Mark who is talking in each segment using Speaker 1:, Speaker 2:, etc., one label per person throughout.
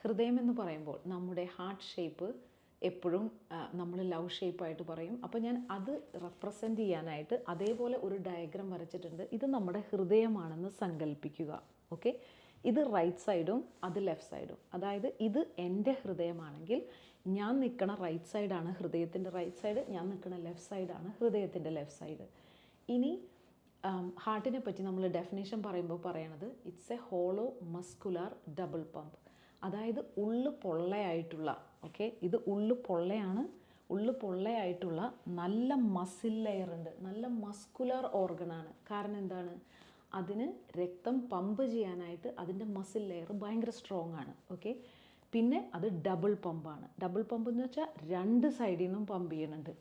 Speaker 1: ഹൃദയം എന്ന് പറയുമ്പോൾ നമ്മുടെ ഹാർട്ട് ഷേപ്പ് എപ്പോഴും നമ്മൾ ലവ് ഷേപ്പായിട്ട് പറയും. അപ്പോൾ ഞാൻ അത് റെപ്രസെൻ്റ് ചെയ്യാനായിട്ട് അതേപോലെ ഒരു ഡയഗ്രാം വരച്ചിട്ടുണ്ട്. ഇത് നമ്മുടെ ഹൃദയമാണെന്ന് സങ്കല്പിക്കുക. ഓക്കെ, ഇത് റൈറ്റ് സൈഡും അത് ലെഫ്റ്റ് സൈഡും. അതായത് ഇത് എൻ്റെ ഹൃദയമാണെങ്കിൽ ഞാൻ നിൽക്കണ റൈറ്റ് സൈഡാണ് ഹൃദയത്തിൻ്റെ റൈറ്റ് സൈഡ്, ഞാൻ നിൽക്കണ ലെഫ്റ്റ് സൈഡാണ് ഹൃദയത്തിൻ്റെ ലെഫ്റ്റ് സൈഡ്. ഇനി ഹാർട്ടിനെ പറ്റി നമ്മൾ ഡെഫിനേഷൻ പറയുമ്പോൾ പറയണത് it's A hollow muscular double pump. അതായത് ഉള്ളു പൊള്ളയായിട്ടുള്ള, ഓക്കെ, ഇത് ഉള്ളു പൊള്ളയാണ്, ഉള്ളു പൊള്ളയായിട്ടുള്ള നല്ല മസിൽ ലെയർ ഉണ്ട്, നല്ല മസ്കുലർ ഓർഗനാണ്. കാരണം എന്താണ്, അതിന് രക്തം പമ്പ് ചെയ്യാനായിട്ട് അതിൻ്റെ മസിൽ ലെയർ ഭയങ്കര സ്ട്രോങ് ആണ്. ഓക്കെ, പിന്നെ അത് ഡബിൾ പമ്പാണ്. ഡബിൾ പമ്പ് എന്ന് വെച്ചാൽ രണ്ട് സൈഡിൽ നിന്നും പമ്പ് ചെയ്യുന്നുണ്ട്.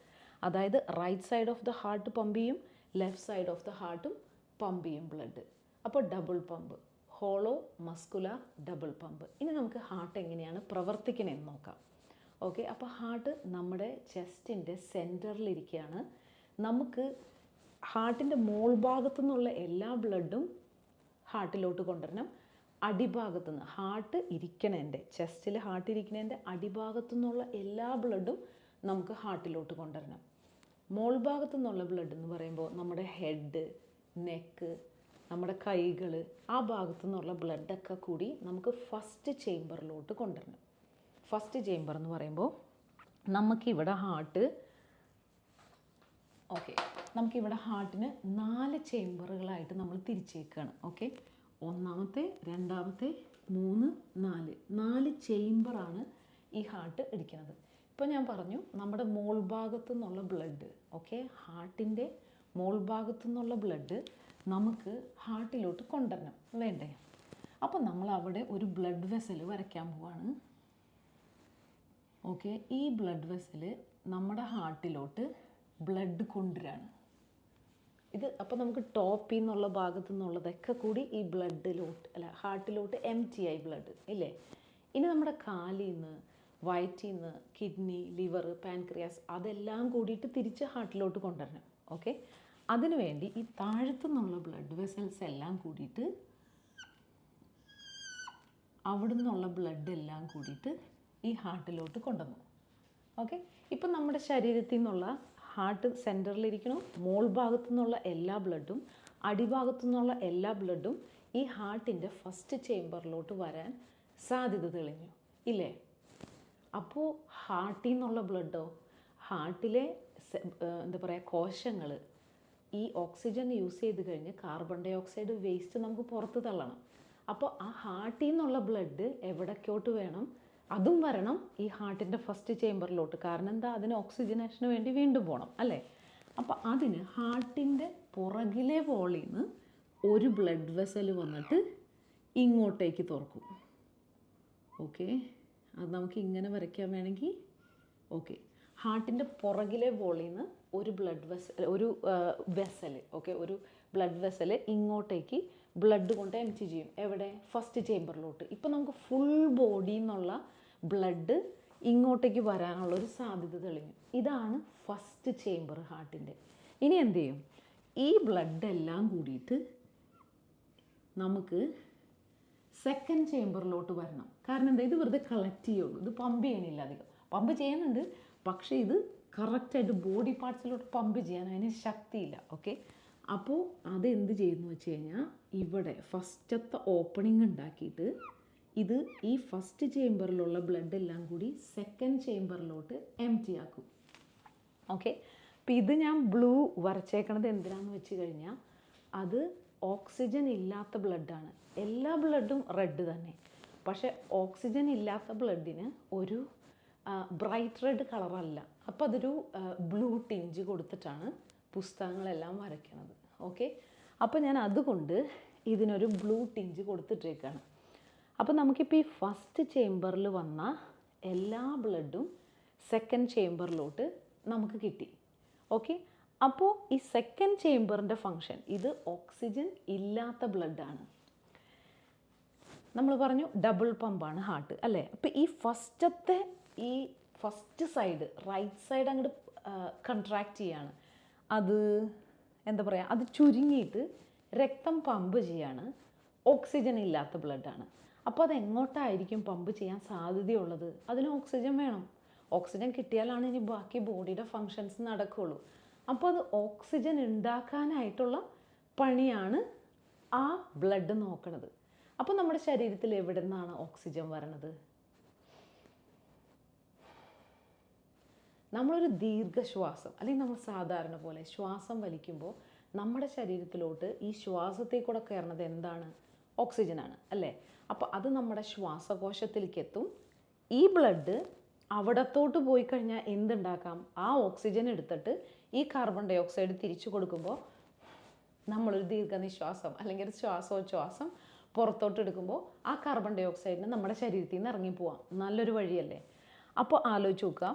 Speaker 1: അതായത് right side of the heart pump ചെയ്യും, ലെഫ്റ്റ് സൈഡ് ഓഫ് ദ ഹാർട്ടും പമ്പ് ചെയ്യും ബ്ലഡ്. അപ്പോൾ double pump, hollow muscular double pump. ഇനി നമുക്ക് ഹാർട്ട് എങ്ങനെയാണ് പ്രവർത്തിക്കണമെന്ന് നോക്കാം. ഓക്കെ, അപ്പോൾ ഹാർട്ട് നമ്മുടെ ചെസ്റ്റിൻ്റെ സെൻറ്ററിലിരിക്കുകയാണ്. നമുക്ക് ഹാർട്ടിൻ്റെ മോൾ ഭാഗത്തു നിന്നുള്ള എല്ലാ ബ്ലഡും ഹാർട്ടിലോട്ട് കൊണ്ടുവരണം. അടിഭാഗത്തു നിന്ന് ഹാർട്ട് ഇരിക്കണേൻ്റെ, ചെസ്റ്റിൽ ഹാർട്ട് ഇരിക്കണേൻ്റെ അടിഭാഗത്തു നിന്നുള്ള എല്ലാ ബ്ലഡും നമുക്ക് ഹാർട്ടിലോട്ട് കൊണ്ടുവരണം. മോൾ ഭാഗത്തു നിന്നുള്ള ബ്ലഡ് എന്ന് പറയുമ്പോൾ നമ്മുടെ ഹെഡ്, നെക്ക്, നമ്മുടെ കൈകൾ, ആ ഭാഗത്തു നിന്നുള്ള ബ്ലഡൊക്കെ കൂടി നമുക്ക് ഫസ്റ്റ് ചേംബറിലോട്ട് കൊണ്ടുവരണം. ഫസ്റ്റ് ചേംബർ എന്ന് പറയുമ്പോൾ നമുക്കിവിടെ ഹാർട്ട്, ഓക്കെ, നമുക്കിവിടെ ഹാർട്ടിന് 4 ചേംബറുകളായിട്ട് നമ്മൾ തിരിച്ചേക്കുകയാണ്. ഓക്കെ, ഒന്നാമത്തെ, രണ്ടാമത്തെ, 3, 4 ചേംബറാണ് ഈ ഹാർട്ട് ഇരിക്കുന്നത്. ഇപ്പോൾ ഞാൻ പറഞ്ഞു നമ്മുടെ മോൾ ഭാഗത്തു നിന്നുള്ള ബ്ലഡ്, ഓക്കെ, ഹാർട്ടിൻ്റെ മോൾ ഭാഗത്തു നിന്നുള്ള ബ്ലഡ് നമുക്ക് ഹാർട്ടിലോട്ട് കൊണ്ടുവരണം, വേണ്ടേ? അപ്പോൾ നമ്മൾ അവിടെ ഒരു ബ്ലഡ് വെസൽ വരയ്ക്കാൻ പോവാണ്. ഓക്കെ, ഈ ബ്ലഡ് വെസൽ നമ്മുടെ ഹാർട്ടിലോട്ട് ബ്ലഡ് കൊണ്ടുവരാണ്. ഇത് അപ്പോൾ നമുക്ക് ടോപ്പിൽ നിന്നുള്ള ഭാഗത്തു നിന്നുള്ളതൊക്കെ കൂടി ഈ ബ്ലഡിലോട്ട്, അല്ല ഹാർട്ടിലോട്ട് എംറ്റി ആയി ബ്ലഡ് ഇല്ലേ. ഇനി നമ്മുടെ കാലിൽ നിന്ന്, വയറ്റിൽ നിന്ന്, കിഡ്നി, ലിവർ, പാൻക്രിയാസ് അതെല്ലാം കൂടിയിട്ട് തിരിച്ച് ഹാർട്ടിലോട്ട് കൊണ്ടുവരണം. ഓക്കെ, അതിനുവേണ്ടി ഈ താഴത്തു നിന്നുള്ള ബ്ലഡ് വെസൽസ് എല്ലാം കൂടിയിട്ട്, അവിടെ നിന്നുള്ള ബ്ലഡ് എല്ലാം കൂടിയിട്ട് ഈ ഹാർട്ടിലോട്ട് കൊണ്ടുവന്നു. ഓക്കെ, ഇപ്പം നമ്മുടെ ശരീരത്തിൽ നിന്നുള്ള ഹാർട്ട് സെൻറ്ററിലിരിക്കണം, മോൾ ഭാഗത്തു നിന്നുള്ള എല്ലാ ബ്ലഡും അടിഭാഗത്തു നിന്നുള്ള എല്ലാ ബ്ലഡും ഈ ഹാർട്ടിൻ്റെ ഫസ്റ്റ് ചേംബറിലോട്ട് വരാൻ സാധ്യത തെളിഞ്ഞു ഇല്ലേ. അപ്പോൾ ഹാർട്ടിൽ നിന്നുള്ള ബ്ലഡോ, ഹാർട്ടിലെ എന്താ പറയുക കോശങ്ങൾ ഈ ഓക്സിജൻ യൂസ് ചെയ്ത് കഴിഞ്ഞ് കാർബൺ ഡൈ ഓക്സൈഡ് വേസ്റ്റ് നമുക്ക് പുറത്ത് തള്ളണം. അപ്പോൾ ആ ഹാർട്ടിൽ നിന്നുള്ള ബ്ലഡ് എവിടേക്കോട്ട് വേണം, അതും വരണം ഈ ഹാർട്ടിൻ്റെ ഫസ്റ്റ് ചേംബറിലോട്ട്. കാരണം എന്താ, അതിന് ഓക്സിജനേഷന് വേണ്ടി വീണ്ടും പോകണം അല്ലേ. അപ്പോൾ അതിന് ഹാർട്ടിൻ്റെ പുറകിലെ വോളിൽ നിന്ന് ഒരു ബ്ലഡ് വെസൽ വന്നിട്ട് ഇങ്ങോട്ടേക്ക് തുറക്കും. ഓക്കെ, അത് നമുക്ക് ഇങ്ങനെ വരയ്ക്കാൻ വേണമെങ്കിൽ. ഓക്കെ, ഹാർട്ടിൻ്റെ പുറകിലെ വോളിൽ നിന്ന് ഒരു ബ്ലഡ് വെസൽ, ഒരു വെസൽ, ഓക്കെ, ഒരു ബ്ലഡ് വെസൽ ഇങ്ങോട്ടേക്ക് ബ്ലഡ് കൊണ്ട് എംറ്റി ചെയ്യും. എവിടെ, ഫസ്റ്റ് ചേംബറിലോട്ട്. ഇപ്പോൾ നമുക്ക് ഫുൾ ബോഡിയിൽ നിന്നുള്ള ബ്ലഡ് ഇങ്ങോട്ടേക്ക് വരാനുള്ളൊരു സാധ്യത തെളിഞ്ഞു. ഇതാണ് ഫസ്റ്റ് ചേംബർ ഹാർട്ടിൻ്റെ. ഇനി എന്ത് ചെയ്യും, ഈ ബ്ലഡ് എല്ലാം കൂടിയിട്ട് നമുക്ക് സെക്കൻഡ് ചേംബറിലോട്ട് വരണം. കാരണം എന്താ, ഇത് വെറുതെ കളക്ട് ചെയ്യുള്ളൂ, ഇത് പമ്പ് ചെയ്യണില്ല. അധികം പമ്പ് ചെയ്യുന്നുണ്ട്, പക്ഷേ ഇത് കറക്റ്റായിട്ട് ബോഡി പാർട്സിലോട്ട് പമ്പ് ചെയ്യാൻ അതിന് ശക്തിയില്ല. ഓക്കെ, അപ്പോൾ അതെന്ത് ചെയ്യുന്നു വെച്ച് കഴിഞ്ഞാൽ ഇവിടെ ഫസ്റ്റത്തെ ഓപ്പണിംഗ് ഉണ്ടാക്കിയിട്ട് ഇത് ഈ ഫസ്റ്റ് ചേംബറിലുള്ള ബ്ലഡ് എല്ലാം കൂടി സെക്കൻഡ് ചേംബറിലോട്ട് എംറ്റി ആക്കും. ഓക്കെ, അപ്പോൾ ഇത് ഞാൻ ബ്ലൂ വരച്ചേക്കണത് എന്തിനാണെന്ന് വെച്ച് കഴിഞ്ഞാൽ അത് ഓക്സിജൻ ഇല്ലാത്ത ബ്ലഡാണ്. എല്ലാ ബ്ലഡും റെഡ് തന്നെ, പക്ഷേ ഓക്സിജൻ ഇല്ലാത്ത ബ്ലഡിന് ഒരു ബ്രൈറ്റ് റെഡ് കളറല്ല. അപ്പോൾ അതൊരു ബ്ലൂ ടിഞ്ച് കൊടുത്തിട്ടാണ് പുസ്തകങ്ങളെല്ലാം വരയ്ക്കുന്നത്. ഓക്കെ, അപ്പോൾ ഞാൻ അതുകൊണ്ട് ഇതിനൊരു ബ്ലൂ ടിഞ്ച് കൊടുത്തിട്ടേക്കാണ്. അപ്പോൾ നമുക്കിപ്പോൾ ഈ ഫസ്റ്റ് ചേംബറിൽ വന്ന എല്ലാ ബ്ലഡും സെക്കൻഡ് ചേംബറിലോട്ട് നമുക്ക് കിട്ടി. ഓക്കെ, അപ്പോൾ ഈ സെക്കൻഡ് ചേംബറിൻ്റെ ഫങ്ഷൻ, ഇത് ഓക്സിജൻ ഇല്ലാത്ത ബ്ലഡാണ്. നമ്മൾ പറഞ്ഞു ഡബിൾ പമ്പാണ് ഹാർട്ട് അല്ലേ. അപ്പോൾ ഈ ഫസ്റ്റ് സൈഡ്, റൈറ്റ് സൈഡ് അങ്ങോട്ട് കൺട്രാക്റ്റ് ചെയ്യാണ്. അത് എന്താ പറയുക, അത് ചുരുങ്ങിയിട്ട് രക്തം പമ്പ് ചെയ്യാണ്. ഓക്സിജൻ ഇല്ലാത്ത ബ്ലഡാണ്. അപ്പോൾ അത് എങ്ങോട്ടായിരിക്കും പമ്പ് ചെയ്യാൻ സാധ്യതയുള്ളത്? അതിന് ഓക്സിജൻ വേണം. ഓക്സിജൻ കിട്ടിയാലാണ് ഇനി ബാക്കി ബോഡിയുടെ ഫങ്ഷൻസ് നടക്കുകയുള്ളൂ. അപ്പോൾ അത് ഓക്സിജൻ ഉണ്ടാക്കാനായിട്ടുള്ള പണിയാണ് ആ ബ്ലഡ് നോക്കണത്. അപ്പോൾ നമ്മുടെ ശരീരത്തിൽ എവിടെ നിന്നാണ് ഓക്സിജൻ വരണത്? നമ്മളൊരു ദീർഘശ്വാസം അല്ലെങ്കിൽ നമ്മൾ സാധാരണ പോലെ ശ്വാസം വലിക്കുമ്പോൾ നമ്മുടെ ശരീരത്തിലോട്ട് ഈ ശ്വാസത്തിൽ കൂടെ കയറുന്നത് എന്താണ്? ഓക്സിജനാണ് അല്ലേ? അപ്പോൾ അത് നമ്മുടെ ശ്വാസകോശത്തിലേക്ക് എത്തും. ഈ ബ്ലഡ് അവിടത്തോട്ട് പോയി കഴിഞ്ഞാൽ എന്തുണ്ടാക്കാം? ആ ഓക്സിജൻ എടുത്തിട്ട് ഈ കാർബൺ ഡൈ ഓക്സൈഡ് തിരിച്ചു കൊടുക്കുമ്പോൾ നമ്മളൊരു ദീർഘനിശ്വാസം അല്ലെങ്കിൽ ഒരു ശ്വാസോച്ഛ്വാസം പുറത്തോട്ട് എടുക്കുമ്പോൾ ആ കാർബൺ ഡൈ ഓക്സൈഡിന് നമ്മുടെ ശരീരത്തിൽ നിന്ന് ഇറങ്ങിപ്പോവാം. നല്ലൊരു വഴിയല്ലേ? അപ്പോൾ ആലോചിച്ച് നോക്കുക,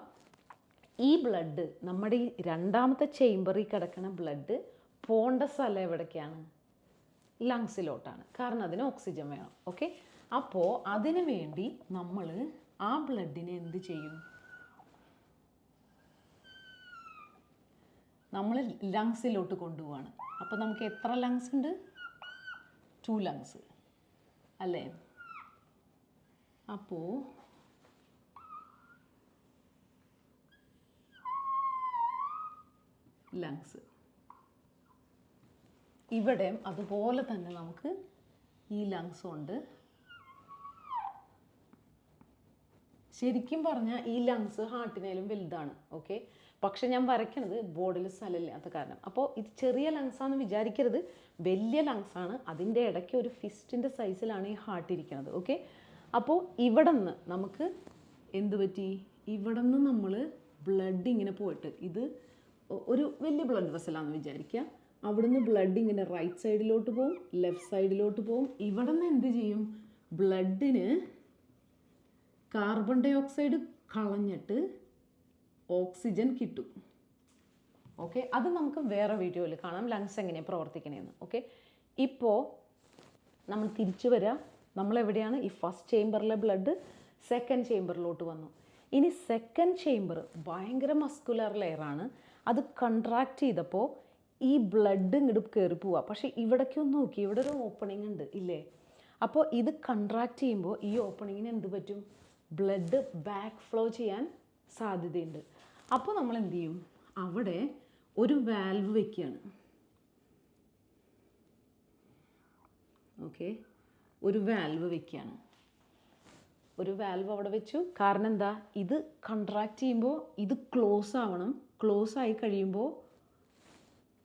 Speaker 1: ഈ ബ്ലഡ് നമ്മുടെ ഈ രണ്ടാമത്തെ ചേംബറിൽ കിടക്കുന്ന ബ്ലഡ് പോണ്ട സ്ഥലം എവിടേക്കാണ്? ലങ്സിലോട്ടാണ്. കാരണം അതിന് ഓക്സിജൻ വേണം. ഓക്കെ, അപ്പോൾ അതിനു വേണ്ടി നമ്മൾ ആ ബ്ലഡിനെ എന്ത് ചെയ്യും? നമ്മൾ ലങ്സിലോട്ട് കൊണ്ടുപോവാണ്. അപ്പോൾ നമുക്ക് എത്ര ലങ്സ് ഉണ്ട്? 2 ലങ്സ് അല്ലേ? അപ്പോൾ ലങ്സ് ഇവിടെ അതുപോലെ തന്നെ നമുക്ക് ഈ ലങ്സ് ഉണ്ട്. ശരിക്കും പറഞ്ഞാൽ ഈ ലങ്സ് ഹാർട്ടിനേലും വലുതാണ്. ഓക്കെ, പക്ഷെ ഞാൻ വരയ്ക്കണത് ബോർഡിൽ സ്ഥലമില്ലാത്ത കാരണം. അപ്പോൾ ഇത് ചെറിയ ലങ്സാന്ന് വിചാരിക്കരുത്, വലിയ ലങ്സാണ്. അതിൻ്റെ ഇടയ്ക്ക് ഒരു ഫിസ്റ്റിൻ്റെ സൈസിലാണ് ഈ ഹാർട്ട് ഇരിക്കുന്നത്. ഓക്കെ, അപ്പോൾ ഇവിടെ നിന്ന് നമുക്ക് എന്ത് പറ്റി? ഇവിടെ നിന്ന് നമ്മൾ ബ്ലഡ് ഇങ്ങനെ പോയിട്ട്, ഇത് ഒരു വലിയ ബ്ലഡ് വെസലാണെന്ന് വിചാരിക്കുക. അവിടുന്ന് ബ്ലഡ് ഇങ്ങനെ റൈറ്റ് സൈഡിലോട്ട് പോവും, ലെഫ്റ്റ് സൈഡിലോട്ട് പോവും. ഇവിടെ നിന്ന് എന്ത് ചെയ്യും? ബ്ലഡിന് കാർബൺ ഡൈ ഓക്സൈഡ് കളഞ്ഞിട്ട് ഓക്സിജൻ കിട്ടും. ഓക്കെ, അത് നമുക്ക് വേറെ വീഡിയോയിൽ കാണാം, ലങ്സ് എങ്ങനെയാണ് പ്രവർത്തിക്കണേന്ന്. ഓക്കെ, ഇപ്പോൾ നമ്മൾ തിരിച്ചു വരാം. നമ്മളെവിടെയാണ്? ഈ ഫസ്റ്റ് ചേംബറിലെ ബ്ലഡ് സെക്കൻഡ് ചേംബറിലോട്ട് വന്നു. ഇനി സെക്കൻഡ് ചേംബർ ഭയങ്കര മസ്കുലർ ലെയറാണ്. അത് കൺട്രാക്ട് ചെയ്തപ്പോൾ ഈ ബ്ലഡ് ഇങ്ങോട്ട് കയറി പോവുക. പക്ഷേ ഇവിടേക്കൊന്ന് നോക്കി, ഇവിടെ ഒരു ഓപ്പണിംഗ് ഉണ്ട് ഇല്ലേ? അപ്പോൾ ഇത് കൺട്രാക്ട് ചെയ്യുമ്പോൾ ഈ ഓപ്പണിങ്ങിന് എന്ത് പറ്റും? ബ്ലഡ് ബാക്ക് ഫ്ലോ ചെയ്യാൻ സാധ്യതയുണ്ട്. അപ്പോൾ നമ്മൾ എന്ത് ചെയ്യും? അവിടെ ഒരു വാൽവ് വെക്കുകയാണ്. ഓക്കെ, ഒരു വാൽവ് വെക്കുകയാണ്. ഒരു വാൽവ് അവിടെ വെച്ചു. കാരണം എന്താ? ഇത് കൺട്രാക്ട് ചെയ്യുമ്പോൾ ഇത് ക്ലോസ് ആവണം. ക്ലോസ് ആയി കഴിയുമ്പോൾ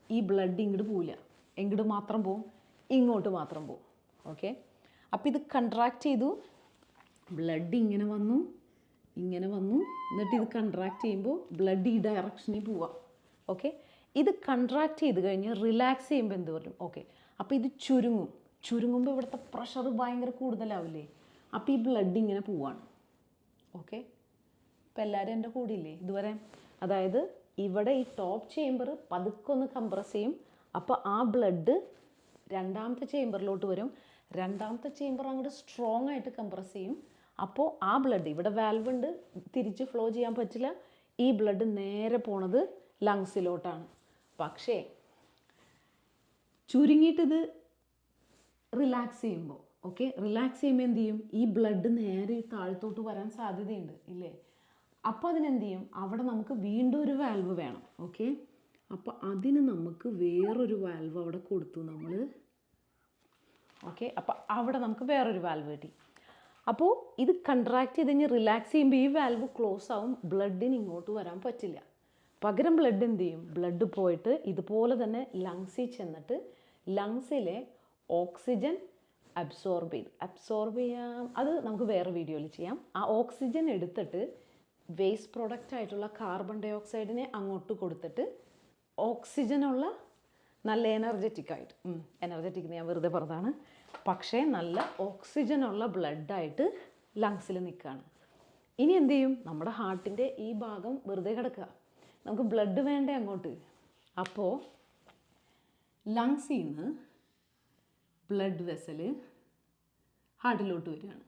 Speaker 1: ഈ ബ്ലഡ് ഇങ്ങോട്ട് പോവില്ല. എങ്ങോട്ട് മാത്രം പോവും? ഇങ്ങോട്ട് മാത്രം പോവും. ഓക്കെ, അപ്പോൾ ഇത് കൺട്രാക്ട് ചെയ്തു, ബ്ലഡ് ഇങ്ങനെ വന്നു, ഇങ്ങനെ വന്നു. എന്നിട്ട് ഇത് കൺട്രാക്ട് ചെയ്യുമ്പോൾ ബ്ലഡ് ഈ ഡയറക്ഷനിൽ പോവാം. ഓക്കെ, ഇത് കൺട്രാക്ട് ചെയ്ത് കഴിഞ്ഞ് റിലാക്സ് ചെയ്യുമ്പോൾ എന്ത് വരും? ഓക്കെ, അപ്പോൾ ഇത് ചുരുങ്ങും. ചുരുങ്ങുമ്പോൾ ഇവിടുത്തെ പ്രഷർ ഭയങ്കര കൂടുതലാവില്ലേ? അപ്പോൾ ഈ ബ്ലഡ് ഇങ്ങനെ പോവാണ്. ഓക്കെ, അപ്പോൾ എല്ലാവരും എൻ്റെ കൂടിയില്ലേ ഇതുവരെ? അതായത് ഇവിടെ ഈ ടോപ്പ് ചേംബർ പതുക്കെ ഒന്ന് കംപ്രസ് ചെയ്യും. അപ്പോൾ ആ ബ്ലഡ് രണ്ടാമത്തെ ചേംബറിലോട്ട് വരും. രണ്ടാമത്തെ ചേംബർ അങ്ങോട്ട് സ്ട്രോങ് ആയിട്ട് കംപ്രസ് ചെയ്യും. അപ്പോൾ ആ ബ്ലഡ്, ഇവിടെ വാൽവ് ഉണ്ട്, തിരിച്ച് ഫ്ലോ ചെയ്യാൻ പറ്റില്ല. ഈ ബ്ലഡ് നേരെ പോണത് ലങ്സിലോട്ടാണ്. പക്ഷേ ചുരുങ്ങിയിട്ടിത് റിലാക്സ് ചെയ്യുമ്പോൾ, ഓക്കെ, റിലാക്സ് ചെയ്യുമ്പോൾ എന്ത് ചെയ്യും? ഈ ബ്ലഡ് നേരെ താഴത്തോട്ട് വരാൻ സാധ്യതയുണ്ട് ഇല്ലേ? അപ്പോൾ അതിനെന്ത് ചെയ്യും? അവിടെ നമുക്ക് വീണ്ടും ഒരു വാൽവ് വേണം. ഓക്കെ, അപ്പോൾ അതിന് നമുക്ക് വേറൊരു വാൽവ് അവിടെ കൊടുത്തു നമ്മൾ. ഓക്കെ, അപ്പോൾ അവിടെ നമുക്ക് വേറൊരു വാൽവ് കിട്ടി. അപ്പോൾ ഇത് കൺട്രാക്ട് ചെയ്ത് കഴിഞ്ഞ് റിലാക്സ് ചെയ്യുമ്പോൾ ഈ വാൽവ് ക്ലോസ് ആവും. ബ്ലഡിന് ഇങ്ങോട്ട് വരാൻ പറ്റില്ല. പകരം ബ്ലഡ് എന്ത് ചെയ്യും? ബ്ലഡ് പോയിട്ട് ഇതുപോലെ തന്നെ ലങ്സിൽ ചെന്നിട്ട് ലങ്സിലെ ഓക്സിജൻ അബ്സോർബ് ചെയ്യാം. അത് നമുക്ക് വേറെ വീഡിയോയിൽ ചെയ്യാം. ആ ഓക്സിജൻ എടുത്തിട്ട് വേസ്റ്റ് പ്രോഡക്റ്റ് ആയിട്ടുള്ള കാർബൺ ഡൈ ഓക്സൈഡിനെ അങ്ങോട്ട് കൊടുത്തിട്ട് ഓക്സിജനുള്ള നല്ല എനർജറ്റിക് ആയിട്ട്, എനർജറ്റിക് ഞാൻ വെറുതെ പറഞ്ഞതാണ്, പക്ഷേ നല്ല ഓക്സിജനുള്ള ബ്ലഡായിട്ട് ലങ്സിൽ നിൽക്കുകയാണ്. ഇനി എന്ത് ചെയ്യും? നമ്മുടെ ഹാർട്ടിൻ്റെ ഈ ഭാഗം വെറുതെ കിടക്കുക. നമുക്ക് ബ്ലഡ് വേണ്ടേ അങ്ങോട്ട്? അപ്പോൾ ലങ്സിൽ നിന്ന് ബ്ലഡ് വെസൽ ഹാർട്ടിലോട്ട് വരികയാണ്.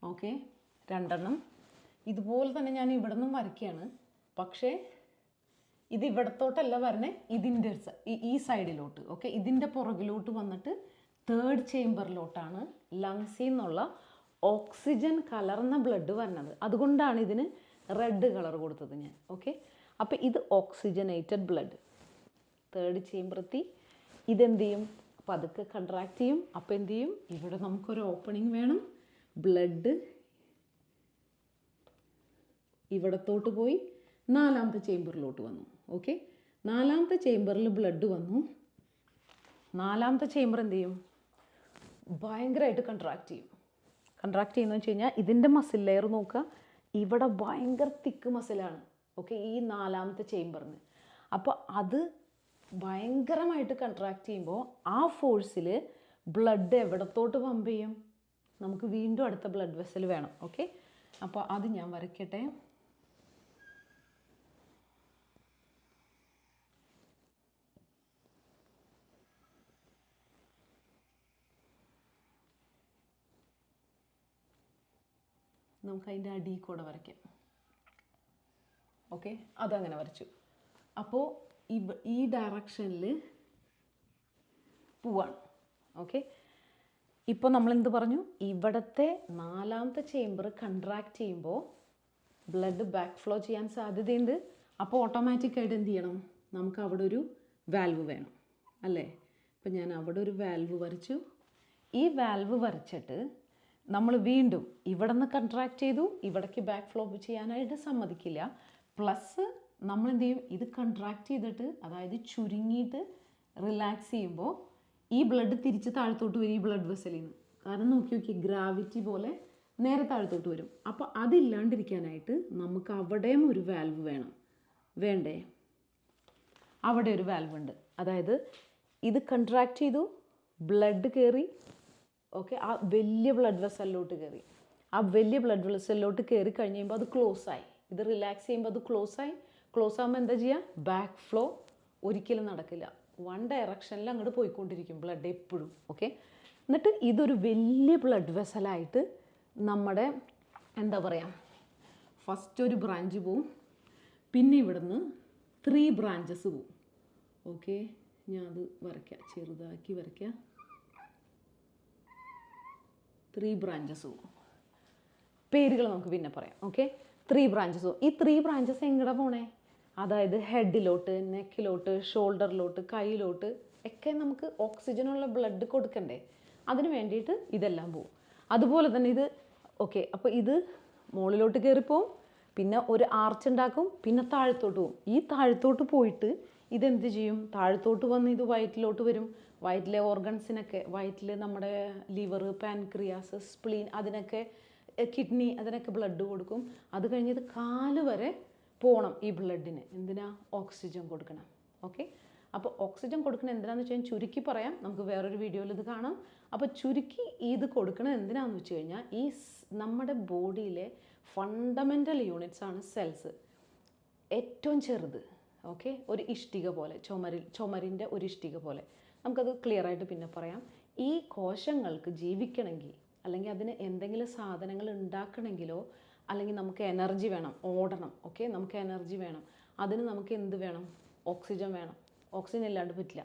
Speaker 1: ഓക്കെ, രണ്ടെണ്ണം ഇതുപോലെ തന്നെ ഞാൻ ഇവിടെ നിന്നും വരയ്ക്കുകയാണ്. പക്ഷേ ഇത് ഇവിടത്തോട്ടല്ല വരണേ, ഇതിൻ്റെ ഈ സൈഡിലോട്ട്. ഓക്കെ, ഇതിൻ്റെ പുറകിലോട്ട് വന്നിട്ട് തേർഡ് ചേംബറിലോട്ടാണ് ലങ്സിൽ നിന്നുള്ള ഓക്സിജൻ കലർന്ന ബ്ലഡ് വരുന്നത്. അതുകൊണ്ടാണ് ഇതിന് റെഡ് കളർ കൊടുത്തത് ഞാൻ. ഓക്കെ, അപ്പോൾ ഇത് ഓക്സിജനേറ്റഡ് ബ്ലഡ് തേർഡ് ചേംബറെത്തി. ഇതെന്ത് ചെയ്യും? പതുക്കെ കൺട്രാക്ട് ചെയ്യും. അപ്പോൾ എന്ത് ചെയ്യും? ഇവിടെ നമുക്കൊരു ഓപ്പണിംഗ് വേണം. ബ്ലഡ് ഇവിടത്തോട്ട് പോയി നാലാമത്തെ ചേംബറിലോട്ട് വന്നു. ഓക്കെ, നാലാമത്തെ ചേംബറിൽ ബ്ലഡ് വന്നു. നാലാമത്തെ ചേംബർ എന്ത് ചെയ്യും? ഭയങ്കരമായിട്ട് കൺട്രാക്ട് ചെയ്യും. കൺട്രാക്ട് ചെയ്യുന്നത് വെച്ച് കഴിഞ്ഞാൽ ഇതിൻ്റെ മസിൽ ലെയർ നോക്കുക, ഇവിടെ ഭയങ്കര തിക്ക് മസിലാണ്. ഓക്കെ, ഈ നാലാമത്തെ ചേംബറിന്. അപ്പോൾ അത് ഭയങ്കരമായിട്ട് കൺട്രാക്ട് ചെയ്യുമ്പോൾ ആ ഫോഴ്സിൽ ബ്ലഡ് എവിടത്തോട്ട് പമ്പ് ചെയ്യും? നമുക്ക് വീണ്ടും അടുത്ത ബ്ലഡ് വെസൽ വേണം. ഓക്കെ, അപ്പോൾ അത് ഞാൻ വരയ്ക്കട്ടെ. നമുക്ക് അതിൻ്റെ അടിയിൽ കൂടെ വരയ്ക്കാം. ഓക്കെ, അതങ്ങനെ വരച്ചു. അപ്പോൾ ഈ ഡയറക്ഷനിൽ പോവാണ്. ഓക്കെ, ഇപ്പോൾ നമ്മളെന്ത് പറഞ്ഞു? ഇവിടുത്തെ നാലാമത്തെ ചേംബർ കൺട്രാക്ട് ചെയ്യുമ്പോൾ ബ്ലഡ് ബാക്ക് ഫ്ലോ ചെയ്യാൻ സാധ്യതയുണ്ട്. അപ്പോൾ ഓട്ടോമാറ്റിക്കായിട്ട് എന്ത് ചെയ്യണം? നമുക്ക് അവിടെ ഒരു വാൽവ് വേണം അല്ലേ? അപ്പം ഞാൻ അവിടെ ഒരു വാൽവ് വരച്ചു. ഈ വാൽവ് വരച്ചിട്ട് നമ്മൾ വീണ്ടും ഇവിടെ നിന്ന് കൺട്രാക്ട് ചെയ്തു, ഇവിടേക്ക് ബാക്ക് ഫ്ലോ ചെയ്യാനായിട്ട് സമ്മതിക്കില്ല. പ്ലസ് നമ്മൾ എന്ത് ചെയ്യും? ഇത് കൺട്രാക്ട് ചെയ്തിട്ട്, അതായത് ചുരുങ്ങിയിട്ട് റിലാക്സ് ചെയ്യുമ്പോൾ ഈ ബ്ലഡ് തിരിച്ച് താഴത്തോട്ട് വരും, ഈ ബ്ലഡ് വെസലിൽ നിന്ന്. കാരണം നോക്കി ഗ്രാവിറ്റി പോലെ നേരെ താഴത്തോട്ട് വരും. അപ്പോൾ അതില്ലാണ്ടിരിക്കാനായിട്ട് നമുക്ക് അവിടെയും ഒരു വാൽവ് വേണം. വേണ്ടേ? അവിടെ ഒരു വാൽവ് ഉണ്ട്. അതായത് ഇത് കൺട്രാക്ട് ചെയ്തു, ബ്ലഡ് കയറി. ഓക്കെ, ആ വലിയ ബ്ലഡ് വെസലിലോട്ട് കയറി. ആ വലിയ ബ്ലഡ് വെസലിലോട്ട് കയറി കഴിഞ്ഞ് കഴിയുമ്പോൾ അത് ക്ലോസ് ആയി. ഇത് റിലാക്സ് ചെയ്യുമ്പോൾ അത് ക്ലോസ് ആയി. ക്ലോസ് ആകുമ്പോൾ എന്താ ചെയ്യുക? ബാക്ക് ഫ്ലോ ഒരിക്കലും നടക്കില്ല. വൺ ഡയറക്ഷനിൽ അങ്ങോട്ട് പോയിക്കൊണ്ടിരിക്കും ബ്ലഡ് എപ്പോഴും. ഓക്കെ, എന്നിട്ട് ഇതൊരു വലിയ ബ്ലഡ് വെസലായിട്ട് നമ്മുടെ എന്താ പറയുക, ഫസ്റ്റ് ഒരു ബ്രാഞ്ച് പോവും, പിന്നെ ഇവിടുന്ന് 3 ബ്രാഞ്ചസ് പോവും. ഓക്കെ, ഞാൻ അത് വരയ്ക്കാം, ചെറുതാക്കി വരയ്ക്കാം. 3 ബ്രാഞ്ചസ് പോവും. പേരുകൾ നമുക്ക് പിന്നെ പറയാം. ഓക്കെ, 3 ബ്രാഞ്ചസ് പോവും. ഈ 3 ബ്രാഞ്ചസ് എങ്ങടെ പോണേ? അതായത് ഹെഡിലോട്ട്, നെക്കിലോട്ട്, ഷോൾഡറിലോട്ട്, കൈയിലോട്ട് ഒക്കെ നമുക്ക് ഓക്സിജനുള്ള ബ്ലഡ് കൊടുക്കണ്ടേ? അതിന് വേണ്ടിയിട്ട് ഇതെല്ലാം പോവും. അതുപോലെ തന്നെ ഇത് ഓക്കെ, അപ്പോൾ ഇത് മുകളിലോട്ട് കയറിപ്പോവും, പിന്നെ ഒരു ആർച്ച് ഉണ്ടാക്കും, പിന്നെ താഴത്തോട്ട് പോവും. ഈ താഴത്തോട്ട് പോയിട്ട് ഇതെന്ത് ചെയ്യും? താഴത്തോട്ട് വന്ന് ഇത് വയറ്റിലോട്ട് വരും. വയറ്റിലെ ഓർഗൻസിനൊക്കെ, വയറ്റിൽ നമ്മുടെ ലിവർ, പാൻക്രിയാസ്, സ്പ്ലീൻ, അതിനൊക്കെ കിഡ്നി, അതിനൊക്കെ ബ്ലഡ് കൊടുക്കും. അത് കഴിഞ്ഞത് കാല് വരെ പോകണം ഈ ബ്ലഡിന്. എന്തിനാ? ഓക്സിജൻ കൊടുക്കണം. ഓക്കെ, അപ്പോൾ ഓക്സിജൻ കൊടുക്കണം എന്തിനാണെന്ന് വെച്ച് കഴിഞ്ഞാൽ ചുരുക്കി പറയാം, നമുക്ക് വേറൊരു വീഡിയോയിൽ ഇത് കാണാം. അപ്പോൾ ചുരുക്കി ഇത് കൊടുക്കണം എന്തിനാണെന്ന് വെച്ച് കഴിഞ്ഞാൽ ഈ നമ്മുടെ ബോഡിയിലെ ഫണ്ടമെൻ്റൽ യൂണിറ്റ്സ് ആണ് സെൽസ്. ഏറ്റവും ചെറുത്. ഓക്കെ, ഒരു ഇഷ്ടിക പോലെ, ചുമരിൻ്റെ ഒരു ഇഷ്ടിക പോലെ. നമുക്കത് ക്ലിയർ ആയിട്ട് പിന്നെ പറയാം. ഈ കോശങ്ങൾക്ക് ജീവിക്കണമെങ്കിൽ, അല്ലെങ്കിൽ അതിന് എന്തെങ്കിലും സാധനങ്ങൾ ഉണ്ടാക്കണമെങ്കിലോ, അല്ലെങ്കിൽ നമുക്ക് എനർജി വേണം, ഓടണം. ഓക്കെ, നമുക്ക് എനർജി വേണം. അതിന് നമുക്ക് എന്ത് വേണം? ഓക്സിജൻ വേണം. ഓക്സിജൻ ഇല്ലാണ്ട് പറ്റില്ല.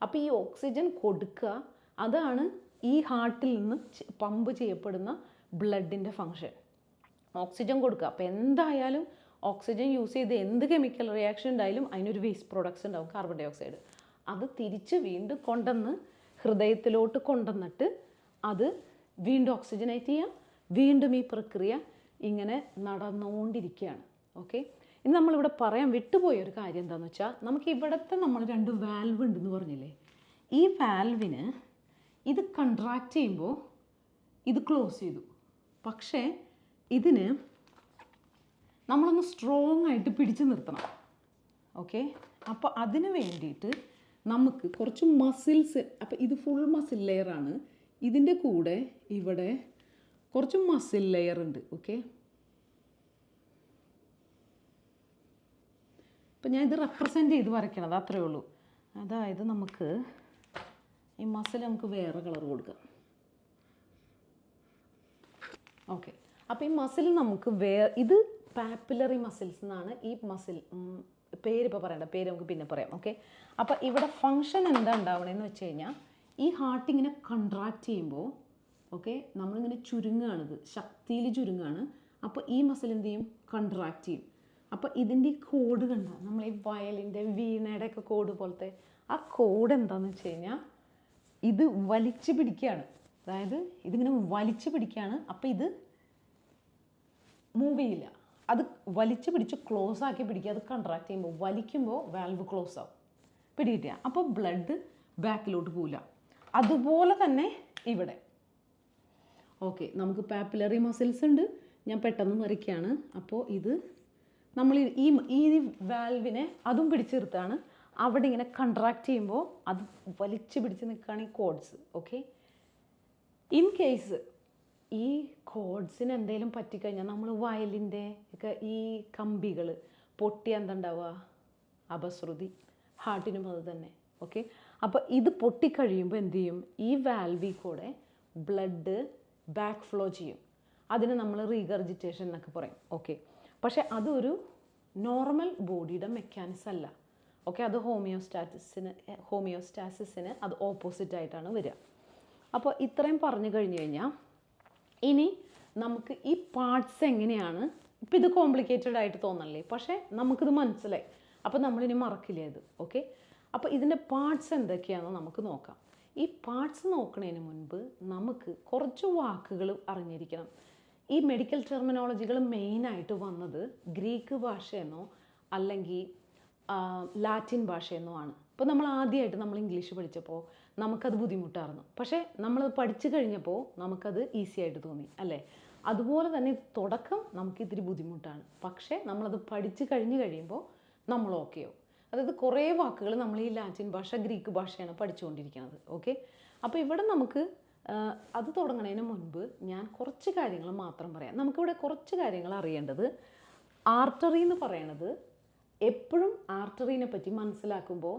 Speaker 1: അപ്പോൾ ഈ ഓക്സിജൻ കൊടുക്കുക, അതാണ് ഈ ഹാർട്ടിൽ നിന്ന് പമ്പ് ചെയ്യപ്പെടുന്ന ബ്ലഡിൻ്റെ ഫങ്ഷൻ. ഓക്സിജൻ കൊടുക്കുക. അപ്പോൾ എന്തായാലും ഓക്സിജൻ യൂസ് ചെയ്ത് എന്ത് കെമിക്കൽ റിയാക്ഷൻ ഉണ്ടായാലും അതിനൊരു വേസ്റ്റ് പ്രോഡക്ട്സ് ഉണ്ടാവും, കാർബൺ ഡൈ ഓക്സൈഡ്. അത് തിരിച്ച് വീണ്ടും കൊണ്ടുവന്ന് ഹൃദയത്തിലോട്ട് കൊണ്ടുവന്നിട്ട് അത് വീണ്ടും ഓക്സിജനേറ്റ് ചെയ്യുക. വീണ്ടും ഈ പ്രക്രിയ ഇങ്ങനെ നടന്നുകൊണ്ടിരിക്കുകയാണ്. ഓക്കെ, ഇനി നമ്മളിവിടെ പറയാൻ വിട്ടുപോയ ഒരു കാര്യം എന്താണെന്ന് വെച്ചാൽ, നമുക്ക് ഇവിടുത്തെ നമ്മൾ 2 വാൽവ് ഉണ്ടെന്ന് പറഞ്ഞില്ലേ? ഈ വാൽവിന് ഇത് കൺട്രാക്ട് ചെയ്യുമ്പോൾ ഇത് ക്ലോസ് ചെയ്തു. പക്ഷേ ഇതിന് നമ്മളൊന്ന് സ്ട്രോങ് ആയിട്ട് പിടിച്ചു നിർത്തണം. ഓക്കെ, അപ്പോൾ അതിന് വേണ്ടിയിട്ട് നമുക്ക് കുറച്ച് മസിൽസ്, അപ്പോൾ ഇത് ഫുൾ മസിൽ ലെയറാണ്. ഇതിൻ്റെ കൂടെ ഇവിടെ കുറച്ച് മസിൽ ലെയർ ഉണ്ട്. ഓക്കെ, അപ്പോൾ ഞാൻ ഇത് റെപ്രസെൻ്റ് ചെയ്ത് വരയ്ക്കണത് അത്രയേ ഉള്ളൂ. അതായത് നമുക്ക് ഈ മസിൽ നമുക്ക് വേറെ കളർ കൊടുക്കാം. ഓക്കെ, അപ്പോൾ ഈ മസിൽ നമുക്ക് ഇത് പാപ്പിലറി മസിൽസ് എന്നാണ് ഈ മസിൽ. പേര് ഇപ്പോൾ പറയണ്ട, പേര് നമുക്ക് പിന്നെ പറയാം. ഓക്കെ, അപ്പോൾ ഇവിടെ ഫങ്ഷൻ എന്താ ഉണ്ടാവണമെന്ന് വെച്ച് കഴിഞ്ഞാൽ ഈ ഹാർട്ട് ഇങ്ങനെ കൺട്രാക്ട് ചെയ്യുമ്പോൾ ഓക്കെ നമ്മളിങ്ങനെ ചുരുങ്ങുകയാണിത്, ശക്തിയിൽ ചുരുങ്ങുകയാണ്. അപ്പോൾ ഈ മസിൽ എന്ത് ചെയ്യും? കൺട്രാക്ട് ചെയ്യും. അപ്പോൾ ഇതിൻ്റെ ഈ കോഡ് കണ്ട, നമ്മൾ ഈ വയലിൻ്റെ വീണയുടെ ഒക്കെ കോഡ് പോലത്തെ ആ കോഡ് എന്താണെന്ന് വെച്ച് കഴിഞ്ഞാൽ ഇത് വലിച്ചു പിടിക്കുകയാണ്. അതായത് ഇതിങ്ങനെ വലിച്ചു പിടിക്കുകയാണ്. അപ്പോൾ ഇത് മൂവ് ചെയ്യില്ല, അത് വലിച്ചു പിടിച്ച് ക്ലോസ് ആക്കി പിടിക്കുക. അത് കൺട്രാക്ട് ചെയ്യുമ്പോൾ വലിക്കുമ്പോൾ വാൽവ് ക്ലോസ് ആവും, പിടികിട്ടുക. അപ്പോൾ ബ്ലഡ് ബാക്കിലോട്ട് പോവില്ല. അതുപോലെ തന്നെ ഇവിടെ ഓക്കെ നമുക്ക് പാപ്പിലറി മസിൽസ് ഉണ്ട്. ഞാൻ പെട്ടെന്ന് വരയ്ക്കുകയാണ്. അപ്പോൾ ഇത് നമ്മൾ ഈ വാൽവിനെ അതും പിടിച്ച് നിർത്താണ്. അവിടെ ഇങ്ങനെ കൺട്രാക്ട് ചെയ്യുമ്പോൾ അത് വലിച്ചു പിടിച്ച് നിൽക്കുകയാണ് ഈ കോഡ്സ്. ഓക്കെ, ഇൻ കേസ് ഈ കോഡ്സിന് എന്തെങ്കിലും പറ്റിക്കഴിഞ്ഞാൽ നമ്മൾ വയലിൻ്റെ ഒക്കെ ഈ കമ്പികൾ പൊട്ടി എന്തുണ്ടാവുക? അപശ്രുതി. ഹാർട്ടിനും അത് തന്നെ. ഓക്കെ, അപ്പോൾ ഇത് പൊട്ടിക്കഴിയുമ്പോൾ എന്ത് ചെയ്യും? ഈ വാൽവിൽ കൂടെ ബ്ലഡ് ബാക്ക് ഫ്ലോ ചെയ്യും. അതിന് നമ്മൾ റീഗർജിറ്റേഷൻ എന്നൊക്കെ പറയും. ഓക്കെ, പക്ഷേ അതൊരു നോർമൽ ബോഡിയുടെ മെക്കാനിസം അല്ല. ഓക്കെ, അത് ഹോമിയോസ്റ്റാസിസിന് അത് ഓപ്പോസിറ്റ് ആയിട്ടാണ് വരിക. അപ്പോൾ ഇത്രയും പറഞ്ഞു കഴിഞ്ഞ് കഴിഞ്ഞാൽ ഇനി നമുക്ക് ഈ പാർട്സ് എങ്ങനെയാണ്, ഇപ്പം ഇത് കോംപ്ലിക്കേറ്റഡ് ആയിട്ട് തോന്നല്ലേ, പക്ഷേ നമുക്കിത് മനസ്സിലായി. അപ്പോൾ നമ്മളിനി മറക്കില്ല ഇത്. ഓക്കെ, അപ്പോൾ ഇതിൻ്റെ പാർട്സ് എന്തൊക്കെയാണെന്ന് നമുക്ക് നോക്കാം. ഈ പാർട്സ് നോക്കുന്നതിന് മുൻപ് നമുക്ക് കുറച്ച് വാക്കുകൾ അറിഞ്ഞിരിക്കണം. ഈ മെഡിക്കൽ ടെർമിനോളജികൾ മെയിനായിട്ട് വന്നത് ഗ്രീക്ക് ഭാഷയെന്നോ അല്ലെങ്കിൽ ലാറ്റിൻ ഭാഷയെന്നോ ആണ്. ഇപ്പോൾ നമ്മൾ ആദ്യമായിട്ട് നമ്മൾ ഇംഗ്ലീഷ് പഠിച്ചപ്പോൾ നമുക്കത് ബുദ്ധിമുട്ടായിരുന്നു. പക്ഷേ നമ്മളത് പഠിച്ചു കഴിഞ്ഞപ്പോൾ നമുക്കത് ഈസി ആയിട്ട് തോന്നി അല്ലേ? അതുപോലെ തന്നെ തുടക്കം നമുക്കിത്തിരി ബുദ്ധിമുട്ടാണ്. പക്ഷേ നമ്മളത് പഠിച്ചു കഴിയുമ്പോൾ നമ്മൾ ഓക്കെയോ. അതായത് കുറേ വാക്കുകൾ നമ്മൾ ഈ ലാറ്റിൻ ഭാഷ ഗ്രീക്ക് ഭാഷയാണ് പഠിച്ചുകൊണ്ടിരിക്കുന്നത്. ഓക്കെ, അപ്പോൾ ഇവിടെ നമുക്ക് അത് തുടങ്ങുന്നതിന് മുൻപ് ഞാൻ കുറച്ച് കാര്യങ്ങൾ മാത്രം പറയാം. നമുക്കിവിടെ കുറച്ച് കാര്യങ്ങൾ അറിയേണ്ടത്. ആർട്ടറി എന്ന് പറയണത് എപ്പോഴും ആർട്ടറീനെ പറ്റി മനസ്സിലാക്കുമ്പോൾ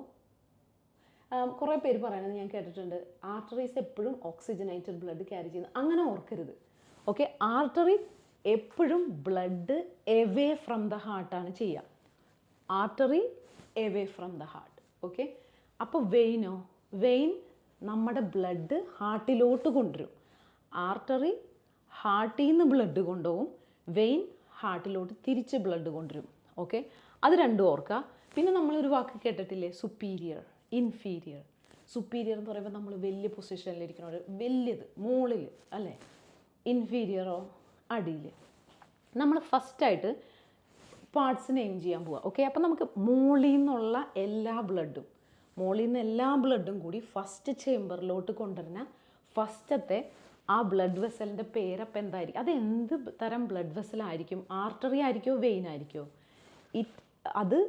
Speaker 1: കുറേ പേര് പറയണത് ഞാൻ കേട്ടിട്ടുണ്ട്, ആർട്ടറീസ് എപ്പോഴും ഓക്സിജനേറ്റഡ് ബ്ലഡ് ക്യാരി ചെയ്യുന്നത്. അങ്ങനെ ഓർക്കരുത്. ഓക്കെ, ആർട്ടറി എപ്പോഴും ബ്ലഡ് എവേ ഫ്രം ദ ഹാർട്ടാണ് ചെയ്യുക. Artery away from the heart. Okay, അപ്പോൾ വെയിനോ? വെയിൻ നമ്മുടെ ബ്ലഡ് ഹാർട്ടിലോട്ട് കൊണ്ടുവരും. ആർട്ടറി ഹാർട്ടിൽ നിന്ന് ബ്ലഡ് കൊണ്ടുപോകും, വെയിൻ ഹാർട്ടിലോട്ട് തിരിച്ച് ബ്ലഡ് കൊണ്ടുവരും. ഓക്കെ, അത് രണ്ടും ഓർക്കുക. പിന്നെ നമ്മളൊരു വാക്ക് കേട്ടിട്ടില്ലേ, സുപ്പീരിയർ, ഇൻഫീരിയർ. സുപ്പീരിയർ എന്ന് പറയുമ്പോൾ നമ്മൾ വലിയ പൊസിഷനിലിരിക്കണ വലിയത് മുകളിൽ അല്ലേ, ഇൻഫീരിയറോ അടിയിൽ. നമ്മൾ ഫസ്റ്റായിട്ട് പാർട്സ് നെയിം ചെയ്യാൻ പോവുക. ഓക്കെ, അപ്പോൾ നമുക്ക് മുകളിൽ നിന്നുള്ള എല്ലാ ബ്ലഡും കൂടി ഫസ്റ്റ് ചേമ്പറിലോട്ട് കൊണ്ടുവരുന്ന ഫസ്റ്റത്തെ ആ ബ്ലഡ് വെസലിൻ്റെ പേരപ്പം എന്തായിരിക്കും? അത് എന്ത് തരം ബ്ലഡ് വെസലായിരിക്കും? ആർട്ടറി ആയിരിക്കുമോ വെയിൻ ആയിരിക്കുമോ? അത്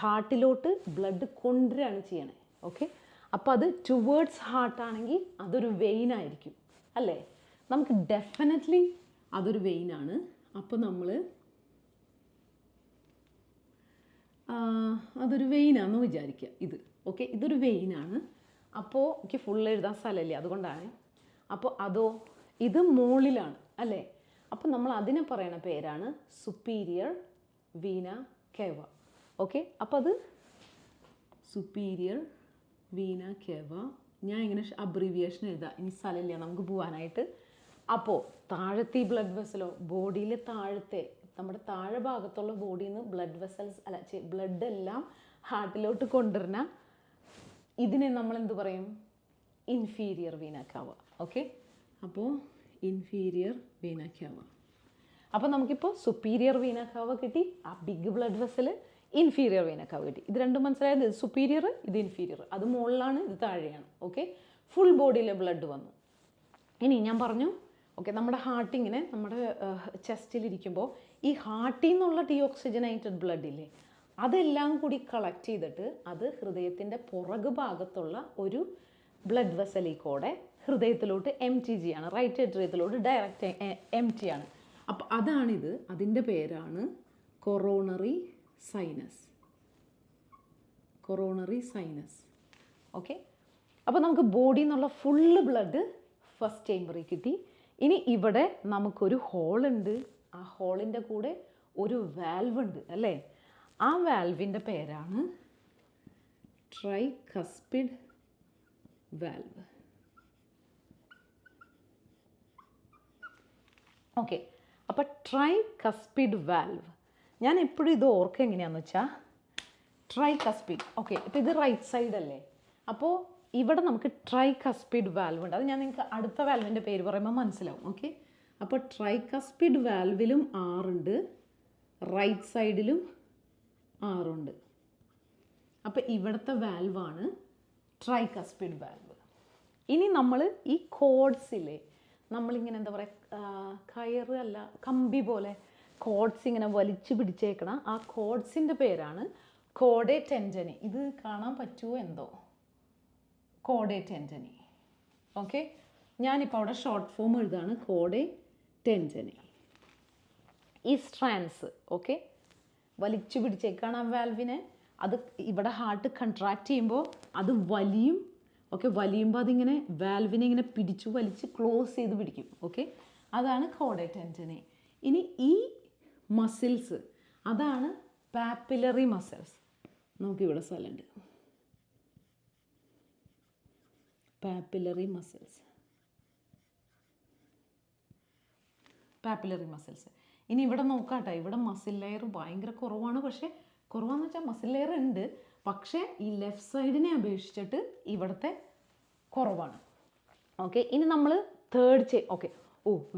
Speaker 1: ഹാർട്ടിലോട്ട് ബ്ലഡ് കൊണ്ടുവരികയാണ് ചെയ്യണേ. ഓക്കെ, അപ്പോൾ അത് ടുവേർഡ്സ് ഹാർട്ടാണെങ്കിൽ അതൊരു വെയിൻ ആയിരിക്കും അല്ലേ? നമുക്ക് ഡെഫിനറ്റ്ലി അതൊരു വെയിനാണ്. അപ്പോൾ നമ്മൾ അതൊരു വെയിനാണെന്ന് വിചാരിക്കുക ഇത്. ഓക്കെ, ഇതൊരു വെയിനാണ്. അപ്പോൾ എനിക്ക് ഫുൾ എഴുതാൻ സ്ഥലമില്ല, അതുകൊണ്ടാണ്. അപ്പോൾ അതോ ഇത് മുകളിലാണ് അല്ലേ? അപ്പോൾ നമ്മൾ അതിനെ പറയുന്ന പേരാണ് സുപ്പീരിയർ വീന കേവ. ഓക്കെ, അപ്പോൾ അത് സുപ്പീരിയർ വീന കേവ. ഞാൻ ഇങ്ങനെ അബ്രീവിയേഷൻ എഴുതാം, ഇനി സ്ഥലമില്ല നമുക്ക് പോകാനായിട്ട്. അപ്പോൾ താഴത്തെ ബ്ലഡ് വെസലോ, ബോഡിയിലെ താഴത്തെ നമ്മുടെ താഴെ ഭാഗത്തുള്ള ബോഡിയിൽ നിന്ന് ബ്ലഡ് വെസൽസ് അല്ല ബ്ലഡ് എല്ലാം ഹാർട്ടിലോട്ട് കൊണ്ടുവരുന്ന ഇതിനെ നമ്മൾ എന്ത് പറയും? Inferior vena cava. ഓക്കെ, അപ്പോൾ ഇൻഫീരിയർ വീന കേവ. അപ്പോൾ നമുക്കിപ്പോൾ സുപ്പീരിയർ വീന കേവ കിട്ടി, ആ big blood vessel. Inferior vena cava കിട്ടി. ഇത് രണ്ടും മനസ്സിലായത്? ഇത് സുപ്പീരിയർ, ഇത് ഇൻഫീരിയർ. അത് മുകളിലാണ്, ഇത് താഴെയാണ്. ഓക്കെ, ഫുൾ ബോഡിയിലെ ബ്ലഡ് വന്നു. ഇനി ഞാൻ പറഞ്ഞു ഓക്കെ, നമ്മുടെ ഹാർട്ടിങ്ങനെ നമ്മുടെ ചെസ്റ്റിലിരിക്കുമ്പോൾ ഈ ഹാർട്ടിൽ നിന്നുള്ള ഡീഓക്സിജനേറ്റഡ് ബ്ലഡില്ലേ, അതെല്ലാം കൂടി കളക്ട് ചെയ്തിട്ട് അത് ഹൃദയത്തിൻ്റെ പുറകു ഭാഗത്തുള്ള ഒരു ബ്ലഡ് വെസലിൽ കൂടെ ഹൃദയത്തിലോട്ട് MTG ആണ്, റൈറ്റ് ഏട്രിയത്തിലോട്ട് ഡയറക്റ്റ് MT ആണ്. അപ്പോൾ അതാണിത്. അതിൻ്റെ പേരാണ് കൊറോണറി സൈനസ്. ഓക്കെ, അപ്പോൾ നമുക്ക് ബോഡിയിൽ നിന്നുള്ള ഫുള്ള് ബ്ലഡ് ഫസ്റ്റ് ചേമ്പറിൽ കിട്ടി. ഇനി ഇവിടെ നമുക്കൊരു ഹോളുണ്ട്, ആ ഹോളിൻ്റെ കൂടെ ഒരു വാൽവ് ഉണ്ട് അല്ലേ? ആ വാൽവിൻ്റെ പേരാണ് ട്രൈകസ്പിഡ് വാൽവ്. ഓക്കെ, അപ്പോൾ ട്രൈകസ്പിഡ് വാൽവ്, ഞാൻ എപ്പോഴും ഇത് ഓർക്കുക എങ്ങനെയാണെന്ന് വെച്ചാൽ ട്രൈകസ്പിഡ്. ഓക്കെ, ഇപ്പോൾ ഇത് റൈറ്റ് സൈഡ് അല്ലേ, അപ്പോൾ ഇവിടെ നമുക്ക് ട്രൈകസ്പിഡ് വാൽവ് ഉണ്ട്. അത് ഞാൻ നിങ്ങൾക്ക് അടുത്ത വാൽവിൻ്റെ പേര് പറയുമ്പോൾ മനസ്സിലാവും. ഓക്കെ, അപ്പോൾ ട്രൈകസ്പിഡ് വാൽവിലും 6 ഉണ്ട്, റൈറ്റ് സൈഡിലും 6 ഉണ്ട്. അപ്പോൾ ഇവിടുത്തെ വാൽവാണ് ട്രൈകസ്പിഡ് വാൽവ്. ഇനി നമ്മൾ ഈ കോഡ്സിലെ നമ്മളിങ്ങനെ എന്താ പറയുക, കയറ് അല്ല കമ്പി പോലെ കോഡ്സ് ഇങ്ങനെ വലിച്ചു പിടിച്ചേക്കണം, ആ കോഡ്സിൻ്റെ പേരാണ് കോഡേ ടെൻജനി. ഇത് കാണാൻ പറ്റുമോ എന്തോ, കോഡേ ടെൻജനി. ഓക്കെ, ഞാനിപ്പോൾ അവിടെ ഷോർട്ട് ഫോം എഴുതാണ്, കോഡേ ടെൻജനി. ഈ സ്ട്രാൻഡ്സ് ഓക്കെ വലിച്ചു പിടിച്ചേക്കാണ് ആ വാൽവിനെ. അത് ഇവിടെ ഹാർട്ട് കൺട്രാക്ട് ചെയ്യുമ്പോൾ അത് വലിയും. ഓക്കെ, വലിയുമ്പോൾ അതിങ്ങനെ വാൽവിനെ ഇങ്ങനെ പിടിച്ചു വലിച്ച് ക്ലോസ് ചെയ്ത് പിടിക്കും. ഓക്കെ, അതാണ് കോഡേ ടെൻജനി. ഇനി ഈ മസിൽസ് അതാണ് പാപ്പിലറി മസിൽസ്. നമുക്കിവിടെ സ്ഥലമുണ്ട്, പാപ്പിലറി മസിൽസ്, പാപ്പിലറി മസിൽസ്. ഇനി ഇവിടെ നോക്കാട്ടെ, ഇവിടെ മസിൽ ലെയർ ഭയങ്കര കുറവാണ്. പക്ഷേ കുറവാന്ന് വെച്ചാൽ മസിൽ ലെയർ ഉണ്ട്, പക്ഷേ ഈ ലെഫ്റ്റ് സൈഡിനെ അപേക്ഷിച്ചിട്ട് ഇവിടുത്തെ കുറവാണ്. ഓക്കെ, ഇനി നമ്മൾ തേർഡ് ഓക്കെ,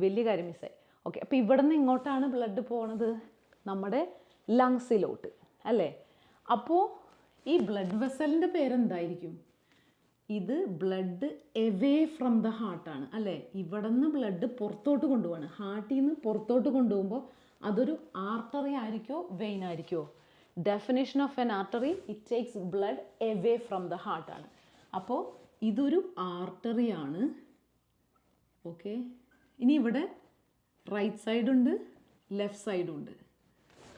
Speaker 1: വലിയ കാര്യം മിസ്സായി. ഓക്കെ, അപ്പോൾ ഇവിടെ നിന്ന് ഇങ്ങോട്ടാണ് ബ്ലഡ് പോണത്, നമ്മുടെ ലങ്സിലോട്ട് അല്ലേ. അപ്പോൾ ഈ ബ്ലഡ് വെസലിൻ്റെ പേരെന്തായിരിക്കും? ഇത് ബ്ലഡ് എവേ ഫ്രം ദ ഹാർട്ടാണ് അല്ലേ. ഇവിടെ നിന്ന് ബ്ലഡ് പുറത്തോട്ട് കൊണ്ടുപോവാണ്, ഹാർട്ടിൽ നിന്ന് പുറത്തോട്ട് കൊണ്ടുപോകുമ്പോൾ അതൊരു ആർട്ടറി ആയിരിക്കുമോ വെയിൻ ആയിരിക്കുമോ? Definition of an artery, it takes blood away from the ഹാർട്ടാണ്. അപ്പോൾ ഇതൊരു ആർട്ടറിയാണ്. ഓക്കെ, ഇനി ഇവിടെ റൈറ്റ് സൈഡുണ്ട്, ലെഫ്റ്റ് സൈഡുണ്ട്.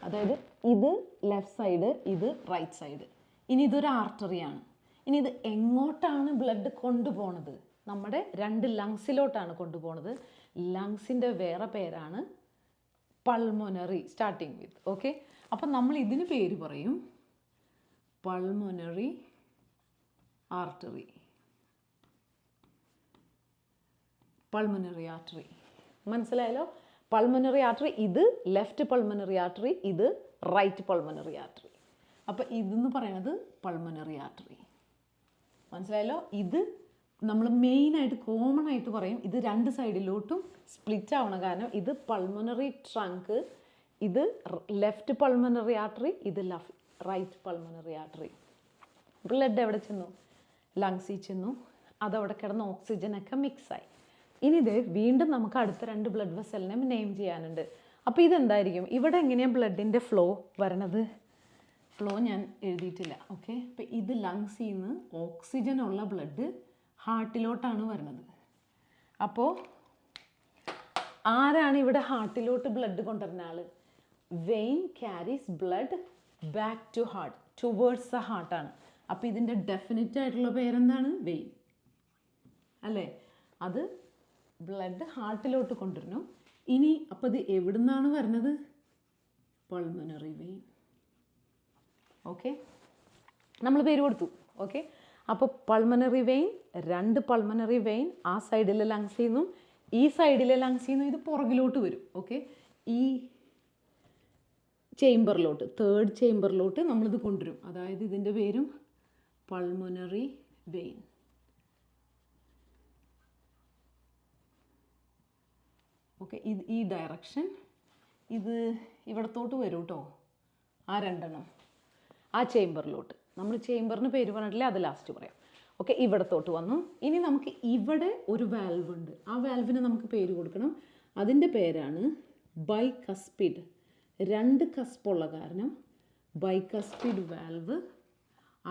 Speaker 1: അതായത് ഇത് ലെഫ്റ്റ് സൈഡ്, ഇത് റൈറ്റ് സൈഡ്. ഇനി ഇതൊരു ആർട്ടറിയാണ്. ഇനി ഇത് എങ്ങോട്ടാണ് ബ്ലഡ് കൊണ്ടുപോണത്? നമ്മുടെ 2 ലങ്സിലോട്ടാണ് കൊണ്ടുപോണത്. ലങ്സിൻ്റെ വേറെ പേരാണ് പൾമൊനറി, സ്റ്റാർട്ടിങ് വിത്ത്. ഓക്കെ, അപ്പം നമ്മൾ ഇതിന് പേര് പറയും പൾമൊനറി ആർട്ടറി. പൾമൊനറി ആർട്ടറി മനസ്സിലായല്ലോ. പൾമൊനറി ആർട്ടറി, ഇത് ലെഫ്റ്റ് പൾമൊനറി ആർട്ടറി, ഇത് റൈറ്റ് പൾമൊനറി ആർട്ടറി. അപ്പോൾ ഇതെന്ന് പറയുന്നത് പൾമൊനറി ആർട്ടറി. മനസ്സിലായല്ലോ. ഇത് നമ്മൾ മെയിനായിട്ട് കോമൺ ആയിട്ട് പറയും, ഇത് 2 സൈഡിലോട്ടും സ്പ്ലിറ്റ് ആവണം. കാരണം ഇത് പൾമൊനറി ട്രങ്ക്, ഇത് ലെഫ്റ്റ് പൾമൊനറി ആർട്ടറി, ഇത് റൈറ്റ് പൾമൊനറി ആർട്ടറി. ബ്ലഡ് എവിടെ ചെന്നു? ലങ്സിൽ ചെന്നു. അതവിടെ കിടന്ന് ഓക്സിജനൊക്കെ മിക്സായി. ഇനി ഇത് വീണ്ടും നമുക്ക് അടുത്ത 2 ബ്ലഡ് വെസലിനെ നെയിം ചെയ്യാനുണ്ട്. അപ്പോൾ ഇതെന്തായിരിക്കും? ഇവിടെ എങ്ങനെയാണ് ബ്ലഡിൻ്റെ ഫ്ലോ വരണത്? ഫ്ലോ ഞാൻ എഴുതിയിട്ടില്ല. ഓക്കെ, അപ്പോൾ ഇത് ലങ്സിൽ നിന്ന് ഓക്സിജൻ ഉള്ള ബ്ലഡ് ഹാർട്ടിലോട്ടാണ് വരുന്നത്. അപ്പോൾ ആരാണ് ഇവിടെ ഹാർട്ടിലോട്ട് ബ്ലഡ് കൊണ്ടുവരുന്ന ആൾ? Vein carries blood back to heart, towards the ഹാർട്ടാണ്. അപ്പോൾ ഇതിൻ്റെ ഡെഫിനിറ്റ് ആയിട്ടുള്ള പേരെന്താണ്? വെയിൻ അല്ലേ. അത് ബ്ലഡ് ഹാർട്ടിലോട്ട് കൊണ്ടുവരുന്നു. ഇനി അപ്പോൾ ഇത് എവിടെ നിന്നാണ് വരുന്നത്? പൾമൊനറി വെയിൻ. ഓക്കെ, നമ്മൾ പേര് കൊടുത്തു. ഓക്കെ, അപ്പോൾ പൾമൊനറി വെയിൻ, 2 പൾമൊനറി വെയിൻ ആ സൈഡിലെ ലങ്സിൽ നിന്നും ഈ സൈഡിലെ ലങ്സിൽ നിന്നും ഇത് പുറകിലോട്ട് വരും. ഓക്കെ, ഈ ചേംബറിലോട്ട്, 3rd ചേംബറിലോട്ട് നമ്മളിത് കൊണ്ടുവരും. അതായത് ഇതിൻ്റെ പേരും പൾമൊനറി വെയിൻ. ഓക്കെ, ഈ ഡയറക്ഷൻ, ഇത് ഇവിടത്തോട്ട് വരും കേട്ടോ. ആ 2 ആ ചേംബറിലോട്ട്. നമ്മൾ ചേംബറിന് പേര് പറഞ്ഞിട്ടില്ല, അത് ലാസ്റ്റ് പറയാം. ഓക്കെ, ഇവിടത്തോട്ട് വന്നു. ഇനി നമുക്ക് ഇവിടെ ഒരു വാൽവ് ഉണ്ട്. ആ വാൽവിന് നമുക്ക് പേര് കൊടുക്കണം. അതിൻ്റെ പേരാണ് ബൈകസ്പിഡ്. 2 കസ്പുള്ള കാരണം ബൈകസ്പിഡ് വാൽവ്,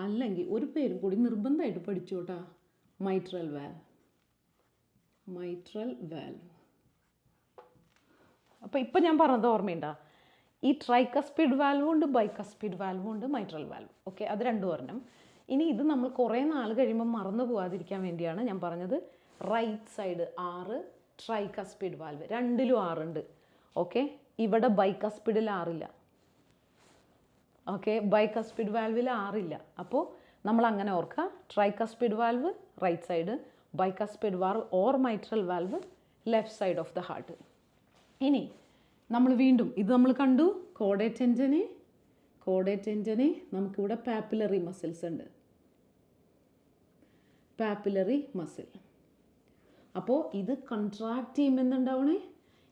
Speaker 1: അല്ലെങ്കിൽ ഒരു പേരും കൂടി നിർബന്ധമായിട്ട് പഠിച്ചോട്ടാ, മൈട്രൽ വാൽവ്. Mitral valve. അപ്പോൾ ഇപ്പം ഞാൻ പറഞ്ഞത് ഓർമ്മയുണ്ടോ? ഈ ട്രൈകസ്പിഡ് വാൽവും ഉണ്ട്, ബൈകസ്പിഡ് വാൽവും ഉണ്ട്, മൈട്രൽ വാൽവ്. ഓക്കെ, അത് 2 ഒരെണ്ണം. ഇനി ഇത് നമ്മൾ കുറേ നാൾ കഴിയുമ്പോൾ മറന്നു പോകാതിരിക്കാൻ വേണ്ടിയാണ് ഞാൻ പറഞ്ഞത്. റൈറ്റ് സൈഡ് 6 ട്രൈകസ്പിഡ് വാൽവ്, 2ലും 6 ഉണ്ട്. ഓക്കെ, ഇവിടെ ബൈകസ്പിഡിൽ 6 ഇല്ല. ഓക്കെ, ബൈകസ്പിഡ് വാൽവിൽ 6 ഇല്ല. അപ്പോൾ നമ്മൾ അങ്ങനെ ഓർക്കുക, tricuspid valve right side, bicuspid valve or mitral valve left side of the heart. ഇനി നമ്മൾ വീണ്ടും ഇത് നമ്മൾ കണ്ടു, കോഡേറ്റ് എൻജനെ നമുക്കിവിടെ പാപ്പിലറി മസിൽസ് ഉണ്ട്, പാപ്പിലറി മസിൽ. അപ്പോൾ ഇത് കൺട്രാക്ട് ചെയ്യുമ്പോൾ എന്തുണ്ടാവണേ,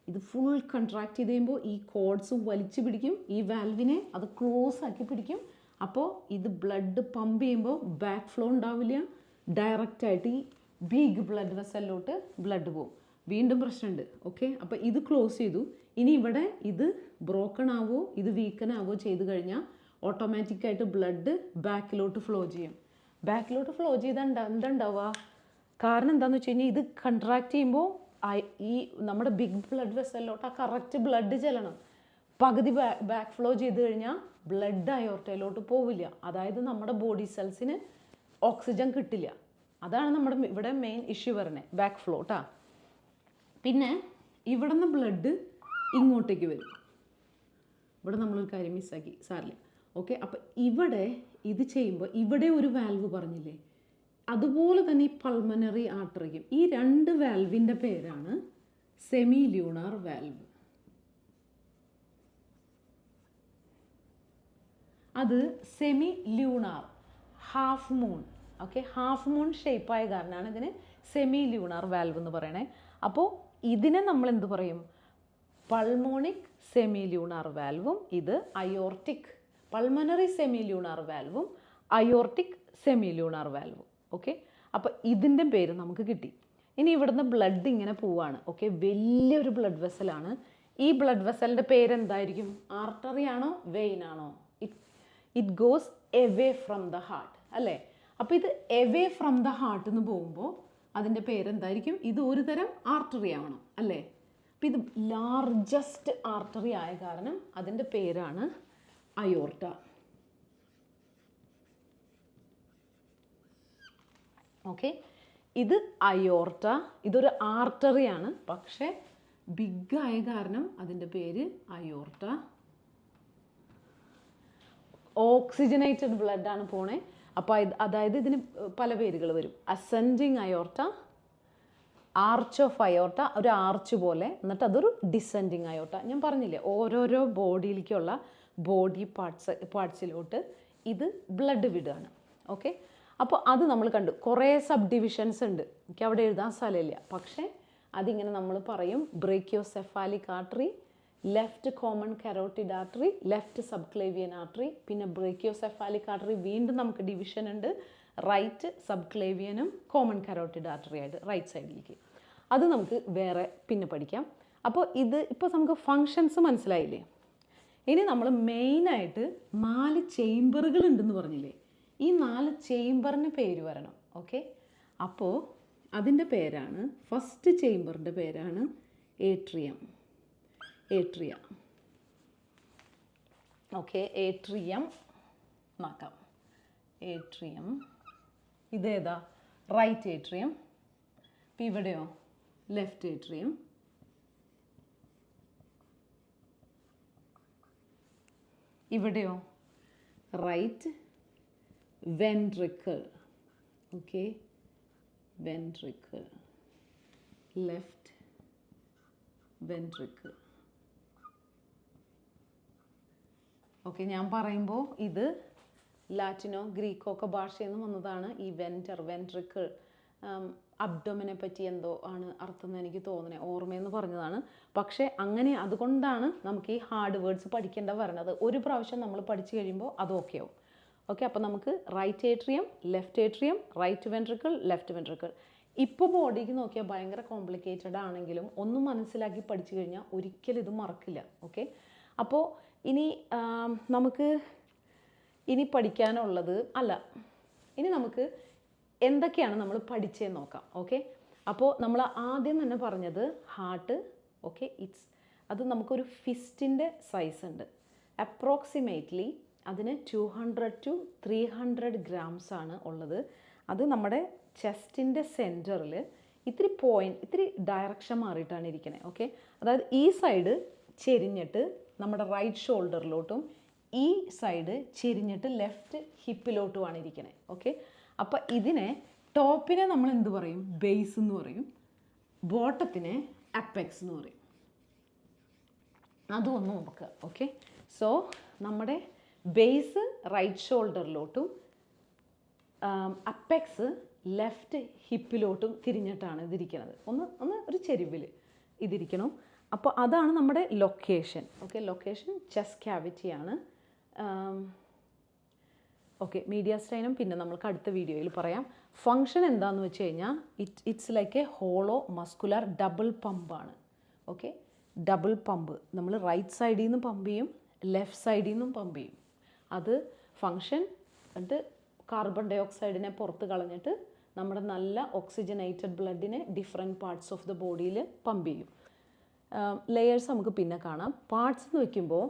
Speaker 1: ഇത് ഫുൾ കൺട്രാക്ട് ചെയ്ത് കഴിയുമ്പോൾ ഈ കോഡ്സ് വലിച്ചു പിടിക്കും, ഈ വാൽവിനെ അത് ക്ലോസ് ആക്കി പിടിക്കും. അപ്പോൾ ഇത് ബ്ലഡ് പമ്പ് ചെയ്യുമ്പോൾ ബാക്ക് ഫ്ലോ ഉണ്ടാവില്ല, ഡയറക്റ്റായിട്ട് ഈ ബിഗ് ബ്ലഡ് വെസലിലോട്ട് ബ്ലഡ് പോകും. വീണ്ടും പ്രശ്നമുണ്ട്. ഓക്കെ, അപ്പോൾ ഇത് ക്ലോസ് ചെയ്തു. ഇനി ഇവിടെ ഇത് ബ്രോക്കൺ ആവോ ഇത് വീക്കൻ ആവോ ചെയ്ത് കഴിഞ്ഞാൽ ഓട്ടോമാറ്റിക്കായിട്ട് ബ്ലഡ് ബാക്കിലോട്ട് ഫ്ലോ ചെയ്യും. ബാക്കിലോട്ട് ഫ്ലോ ചെയ്താൽ എന്തുണ്ടാവുക, കാരണം എന്താണെന്ന് വെച്ച് കഴിഞ്ഞാൽ ഇത് കൺട്രാക്ട് ചെയ്യുമ്പോൾ ഈ നമ്മുടെ ബിഗ് ബ്ലഡ് വെസലിലോട്ട് ആ കറക്റ്റ് ബ്ലഡ് ചെല്ലണം. പകുതി ബാക്ക് ഫ്ലോ ചെയ്ത് കഴിഞ്ഞാൽ ബ്ലഡ് അയോർട്ടയിലോട്ട് പോവില്ല. അതായത് നമ്മുടെ ബോഡി സെൽസിന് ഓക്സിജൻ കിട്ടില്ല. അതാണ് നമ്മുടെ ഇവിടെ മെയിൻ ഇഷ്യൂ വരുന്നത്, ബാക്ക് ഫ്ലോ ട്ടാ. പിന്നെ ഇവിടെ നിന്ന് ബ്ലഡ് ഇങ്ങോട്ടേക്ക് വരും. ഇവിടെ നമ്മളൊരു കാര്യം മിസ്സാക്കി, സാറില്ല. ഓക്കെ, അപ്പം ഇവിടെ ഇത് ചെയ്യുമ്പോൾ ഇവിടെ ഒരു വാൽവ് പറഞ്ഞില്ലേ, അതുപോലെ തന്നെ ഈ പൾമനറി ആർട്ടറിക്കും ഈ 2 വാൽവിൻ്റെ പേരാണ് സെമി ലൂണാർ വാൽവ്. അത് semi lunar, half moon. Okay, half moon ഷേപ്പായ കാരണമാണ് ഇതിന് സെമി ലൂണാർ വാൽവ് എന്ന് പറയണേ. അപ്പോൾ ഇതിനെ നമ്മൾ എന്ത് പറയും, പൾമോണിക് സെമി ലൂണാർ വാൽവും ഇത് അയോർട്ടിക്, പൾമനറി സെമി ലൂണാർ വാൽവും അയോർട്ടിക് സെമി ലൂണാർ വാൽവും. ഓക്കെ, അപ്പോൾ ഇതിൻ്റെ പേര് നമുക്ക് കിട്ടി. ഇനി ഇവിടുന്ന് ബ്ലഡ് ഇങ്ങനെ പോവാണ്. ഓക്കെ, വലിയൊരു ബ്ലഡ് വെസലാണ്. ഈ ബ്ലഡ് വെസലിൻ്റെ പേരെന്തായിരിക്കും, ആർട്ടറി ആണോ വെയിൻ ആണോ? It goes away from the heart അല്ലേ. അപ്പോൾ ഇത് എവേ ഫ്രം ദ ഹാർട്ട് എന്ന് പോകുമ്പോൾ അതിൻ്റെ പേരെന്തായിരിക്കും, ഇത് ഒരു തരം ആർട്ടറി ആവണം അല്ലേ. അപ്പം ഇത് ലാർജസ്റ്റ് ആർട്ടറി ആയ കാരണം അതിൻ്റെ പേരാണ് അയോർട്ട. ഓക്കെ, ഇത് അയോർട്ട, ഇതൊരു ആർട്ടറിയാണ്, പക്ഷേ ബിഗ് ആയ കാരണം അതിൻ്റെ പേര് അയോർട്ട. ഓക്സിജനേറ്റഡ് ബ്ലഡാണ് പോണേ. അപ്പോൾ അതായത് ഇതിന് പല പേരുകൾ വരും. Ascending aorta, arch of aorta, ഒരു ആർച്ച് പോലെ, എന്നിട്ട് അതൊരു ഡിസെൻഡിങ് അയോർട്ട. ഞാൻ പറഞ്ഞില്ലേ ഓരോരോ ബോഡിയിലേക്കുള്ള ബോഡി പാർട്സിലോട്ട് ഇത് ബ്ലഡ് വിടുകയാണ്. ഓക്കെ, അപ്പോൾ അത് നമ്മൾ കണ്ടു. കുറേ സബ് ഡിവിഷൻസ് ഉണ്ട്, എനിക്ക് അവിടെ എഴുതാൻ സ്ഥലമില്ല. പക്ഷേ അതിങ്ങനെ നമ്മൾ പറയും, brachiocephalic artery, left common carotid artery, left subclavian artery, പിന്നെ ബ്രേക്കിയോസെഫാലിക് ആർട്ടറി വീണ്ടും നമുക്ക് ഡിവിഷൻ ഉണ്ട്, റൈറ്റ് സബ്ക്ലേവിയനും കോമൺ കരോട്ടിഡ് ആർട്ടറി ആയിട്ട് റൈറ്റ് സൈഡിലേക്ക്. അത് നമുക്ക് വേറെ പിന്നെ പഠിക്കാം. അപ്പോൾ ഇത് ഇപ്പോൾ നമുക്ക് ഫങ്ഷൻസ് മനസ്സിലായില്ലേ. ഇനി നമ്മൾ മെയിനായിട്ട് 4 ചേംബറുകൾ ഉണ്ടെന്ന് പറഞ്ഞില്ലേ, ഈ 4 ചേംബറിന് പേര് വരണം. ഓക്കെ, അപ്പോൾ അതിൻ്റെ പേരാണ്, ഫസ്റ്റ് ചേംബറിൻ്റെ പേരാണ് ഏട്രിയം. ഏട്രിയ. ഓക്കെ, ഏട്രിയം നോക്കാം. ഏട്രിയം ഇതേതാ, റൈറ്റ് ഏട്രിയം. ഇപ്പം ഇവിടെയോ ലെഫ്റ്റ് ഏട്രിയം. ഇവിടെയോ right ventricle. Okay, ventricle, left ventricle. Okay, ഞാൻ പറയുമ്പോൾ ഇത് ലാറ്റിനോ ഗ്രീക്കോ ഒക്കെ ഭാഷയിൽ നിന്ന് വന്നതാണ്. ഈ വെൻട്രിക്കിൾ അബ്ഡോമിനെ പറ്റി എന്തോ ആണ് അർത്ഥം എന്ന് എനിക്ക് തോന്നുന്നത്, ഓർമ്മയെന്ന് പറഞ്ഞതാണ്. പക്ഷേ അങ്ങനെ അതുകൊണ്ടാണ് നമുക്ക് ഈ ഹാർഡ് വേർഡ്സ് പഠിക്കേണ്ട വരണത്. ഒരു പ്രാവശ്യം നമ്മൾ പഠിച്ചു കഴിയുമ്പോൾ അത് ഓക്കെ ആവും. ഓക്കെ, അപ്പോൾ നമുക്ക് right atrium, left atrium, right ventricle, left ventricle. ഇപ്പോൾ ബോഡിക്ക് നോക്കിയാൽ ഭയങ്കര കോംപ്ലിക്കേറ്റഡ് ആണെങ്കിലും ഒന്ന് മനസ്സിലാക്കി പഠിച്ചു കഴിഞ്ഞാൽ ഒരിക്കലും ഇത് മറക്കില്ല. ഓക്കെ, അപ്പോൾ ഇനി നമുക്ക് ഇനി പഠിക്കാനുള്ളത് ഇനി നമുക്ക് എന്തൊക്കെയാണ് നമ്മൾ പഠിച്ചതെന്ന് നോക്കാം. ഓക്കെ, അപ്പോൾ നമ്മൾ ആദ്യം തന്നെ പറഞ്ഞത് ഹാർട്ട്. ഓക്കെ, അത് നമുക്കൊരു ഫിസ്റ്റിൻ്റെ സൈസ് ഉണ്ട്. അപ്രോക്സിമേറ്റ്ലി അതിന് 200 to 300 ഗ്രാംസ് ആണ് ഉള്ളത്. അത് നമ്മുടെ ചെസ്റ്റിൻ്റെ സെൻറ്ററിൽ ഇത്തിരി ഡയറക്ഷൻ മാറിയിട്ടാണ് ഇരിക്കുന്നത്. ഓക്കെ, അതായത് ഈ സൈഡ് ചെരിഞ്ഞിട്ട് നമ്മുടെ റൈറ്റ് ഷോൾഡറിലോട്ടും ഈ സൈഡ് ചെരിഞ്ഞിട്ട് ലെഫ്റ്റ് ഹിപ്പിലോട്ടുമാണ് ഇരിക്കണേ. ഓക്കെ, അപ്പോൾ ഇതിനെ ടോപ്പിനെ നമ്മൾ എന്ത് പറയും? ബേസ് എന്ന് പറയും. ബോട്ടത്തിനെ അപ്പെക്സ് എന്ന് പറയും. അതും ഒന്ന് നോക്കുക. ഓക്കെ, സോ നമ്മുടെ ബേസ് റൈറ്റ് ഷോൾഡറിലോട്ടും അപ്പെക്സ് ലെഫ്റ്റ് ഹിപ്പിലോട്ടും തിരിഞ്ഞിട്ടാണ് ഇതിരിക്കുന്നത്. ഒന്ന് ഒരു ചെരിവിൽ ഇതിരിക്കണം. അപ്പോൾ അതാണ് നമ്മുടെ ലൊക്കേഷൻ. ഓക്കെ, ലൊക്കേഷൻ ചെസ്റ്റ് ക്യാവിറ്റിയാണ്. ഓക്കെ, മീഡിയാസ്റ്റൈനം പിന്നെ നമുക്ക് അടുത്ത വീഡിയോയിൽ പറയാം. ഫങ്ഷൻ എന്താണെന്ന് വെച്ച് കഴിഞ്ഞാൽ it's like a hollow muscular double പമ്പാണ്. Okay, double pump. നമ്മൾ റൈറ്റ് സൈഡിൽ നിന്ന് പമ്പ് ചെയ്യും, ലെഫ്റ്റ് സൈഡിൽ നിന്നും പമ്പ് ചെയ്യും. അത് ഫങ്ഷൻ എന്നിട്ട് കാർബൺ ഡൈ ഓക്സൈഡിനെ പുറത്ത് കളഞ്ഞിട്ട് നമ്മുടെ നല്ല ഓക്സിജനേറ്റഡ് ബ്ലഡിനെ ഡിഫറെൻറ്റ് പാർട്സ് ഓഫ് ദ ബോഡിയിൽ പമ്പ് ചെയ്യും. ലെയേഴ്സ് നമുക്ക് പിന്നെ കാണാം. പാർട്സ് എന്ന് വയ്ക്കുമ്പോൾ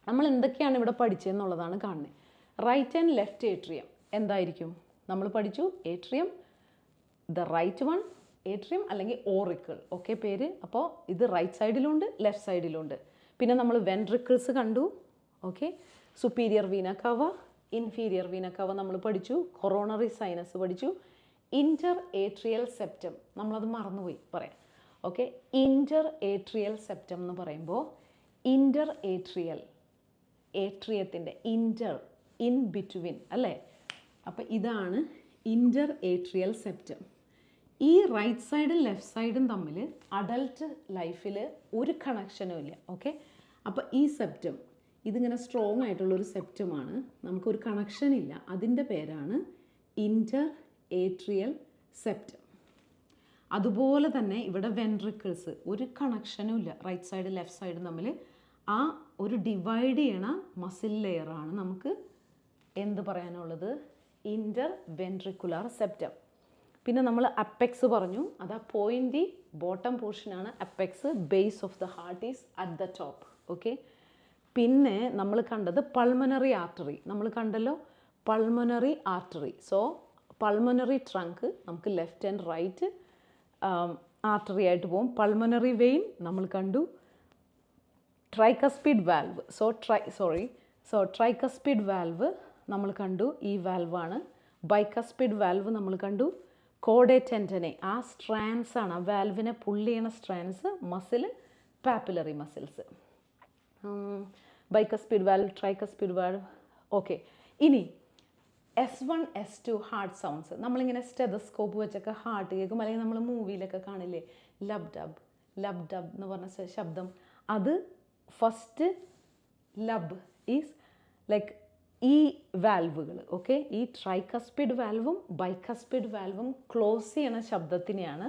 Speaker 1: നമ്മൾ എന്തൊക്കെയാണ് ഇവിടെ പഠിച്ചതെന്നുള്ളതാണ് കാണുന്നത്. റൈറ്റ് ആൻഡ് ലെഫ്റ്റ് ഏട്രിയം എന്തായിരിക്കും? നമ്മൾ പഠിച്ചു atrium, the right one atrium അല്ലെങ്കിൽ ഓറിക്കിൾ. ഓക്കെ, പേര്. അപ്പോൾ ഇത് റൈറ്റ് സൈഡിലുണ്ട്, ലെഫ്റ്റ് സൈഡിലുണ്ട്. പിന്നെ നമ്മൾ വെൻട്രിക്കിൾസ് കണ്ടു. Okay, superior vena cava, inferior vena cava നമ്മൾ പഠിച്ചു. കൊറോണറി സൈനസ് പഠിച്ചു. ഇൻ്റർ ഏട്രിയൽ സെപ്റ്റം നമ്മളത് മറന്നുപോയി പറയാം. ഓക്കെ, ഇൻ്റർ ഏട്രിയൽ സെപ്റ്റം എന്ന് പറയുമ്പോൾ ഇൻ്റർ ഏട്രിയൽ, ഏട്രിയത്തിൻ്റെ ഇൻ്റർ, ഇൻ ബിറ്റ്വീൻ അല്ലേ? അപ്പോൾ ഇതാണ് ഇൻ്റർ ഏട്രിയൽ സെപ്റ്റം. ഈ റൈറ്റ് സൈഡും ലെഫ്റ്റ് സൈഡും തമ്മിൽ അഡൽട്ട് ലൈഫിൽ ഒരു കണക്ഷനും ഇല്ല. ഓക്കെ, അപ്പോൾ ഈ സെപ്റ്റം ഇതിങ്ങനെ സ്ട്രോങ് ആയിട്ടുള്ളൊരു സെപ്റ്റമാണ്, നമുക്കൊരു കണക്ഷൻ ഇല്ല. അതിൻ്റെ പേരാണ് ഇൻ്റർ ഏട്രിയൽ സെപ്റ്റം. അതുപോലെ തന്നെ ഇവിടെ വെൻട്രിക്കിൾസ് ഒരു കണക്ഷനും ഇല്ല, റൈറ്റ് സൈഡ് ലെഫ്റ്റ് സൈഡും തമ്മിൽ. ആ ഒരു ഡിവൈഡ് ചെയ്യണ മസിൽ ലെയറാണ് നമുക്ക് എന്ത് പറയാനുള്ളത്? ഇൻ്റർ വെൻട്രിക്കുലാർ സെപ്റ്റം. പിന്നെ നമ്മൾ അപ്പെക്സ് പറഞ്ഞു, അത് ആ പോയിൻ്റ് ബോട്ടം പോർഷനാണ് apex. Base of the heart is at the top. Okay, പിന്നെ നമ്മൾ കണ്ടത് പൾമണറി ആർട്ടറി. നമ്മൾ കണ്ടല്ലോ pulmonary artery. So pulmonary trunk നമുക്ക് ലെഫ്റ്റ് ആൻഡ് റൈറ്റ് ആർട്ടറി ആയിട്ട് പോകും. പൾമണറി വെയിൻ നമ്മൾ കണ്ടു. ട്രൈകസ്പിഡ് വാൽവ്, ട്രൈകസ്പിഡ് വാൽവ് നമ്മൾ കണ്ടു, ഈ വാൽവാണ്. ബൈകസ്പിഡ് വാൽവ് നമ്മൾ കണ്ടു. കോഡേ ടെൻഡനെ, ആ സ്ട്രാൻസ് ആണ്, ആ വാൽവിനെ പുള്ളി ചെയ്യണ strands, muscle papillary muscles. Bicuspid valve, tricuspid valve. Okay, ഇനി S1 S2 ഹാർട്ട് സൗണ്ട്സ്. നമ്മളിങ്ങനെ സ്റ്റെതസ്കോപ്പ് വെച്ചൊക്കെ ഹാർട്ട് കേൾക്കും, അല്ലെങ്കിൽ നമ്മൾ മൂവിയിലൊക്കെ കാണില്ലേ ലബ് ഡബ് ലബ് ഡബ് എന്ന് പറഞ്ഞ ശബ്ദം. അത് ഫസ്റ്റ് ലബ് ഈസ് ലൈക്ക് ഈ വാൽവുകൾ. ഓക്കെ, ഈ ട്രൈകസ്പിഡ് വാൽവും ബൈകസ്പിഡ് വാൽവും ക്ലോസ് ചെയ്യണ ശബ്ദത്തിനെയാണ്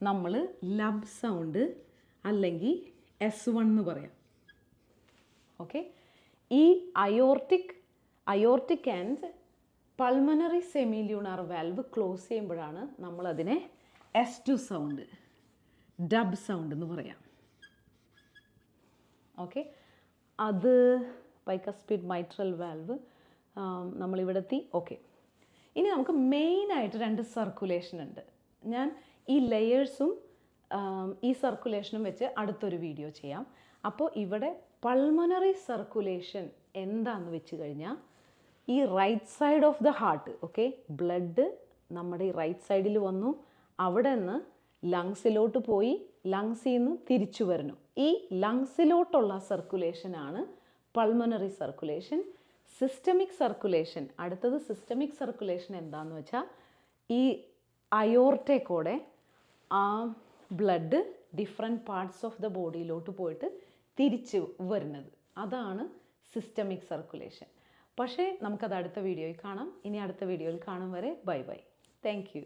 Speaker 1: നമ്മൾ ലബ് സൗണ്ട് അല്ലെങ്കിൽ S1 എന്ന് പറയാം. ഓക്കെ, ഈ aortic and pulmonary semilunar valve close ചെയ്യുമ്പോഴാണ് നമ്മളതിനെ S2 സൗണ്ട്, ഡബ് സൗണ്ട് എന്ന് പറയാം. ഓക്കെ, അത് ബൈകസ്പിഡ് മൈട്രൽ വാൽവ് നമ്മളിവിടെ എത്തി. ഓക്കെ, ഇനി നമുക്ക് മെയിനായിട്ട് 2 സർക്കുലേഷൻ ഉണ്ട്. ഞാൻ ഈ ലെയേഴ്സും ഈ സർക്കുലേഷനും വെച്ച് അടുത്തൊരു വീഡിയോ ചെയ്യാം. അപ്പോൾ ഇവിടെ പൾമണറി സർക്കുലേഷൻ എന്താണെന്ന് വെച്ച് കഴിഞ്ഞാൽ ഈ right side of the heart. Okay, blood നമ്മുടെ ഈ റൈറ്റ് സൈഡിൽ വന്നു, അവിടെ നിന്ന് ലങ്സിലോട്ട് പോയി, ലങ്സിൽ നിന്ന് തിരിച്ചു വരുന്നു. ഈ ലങ്സിലോട്ടുള്ള സർക്കുലേഷനാണ് പൾമണറി സർക്കുലേഷൻ. സിസ്റ്റമിക് സർക്കുലേഷൻ, അടുത്തത് സിസ്റ്റമിക് സർക്കുലേഷൻ എന്താണെന്ന് വെച്ചാൽ ഈ അയോർട്ടേക്കൂടെ ആ blood different parts of the ബോഡിയിലോട്ട് പോയിട്ട് തിരിച്ച് വരുന്നത്, അതാണ് സിസ്റ്റമിക് സർക്കുലേഷൻ. പക്ഷേ നമുക്കത് അടുത്ത വീഡിയോയിൽ കാണാം. ഇനി അടുത്ത വീഡിയോയിൽ കാണും വരെ ബൈ ബൈ. Thank you.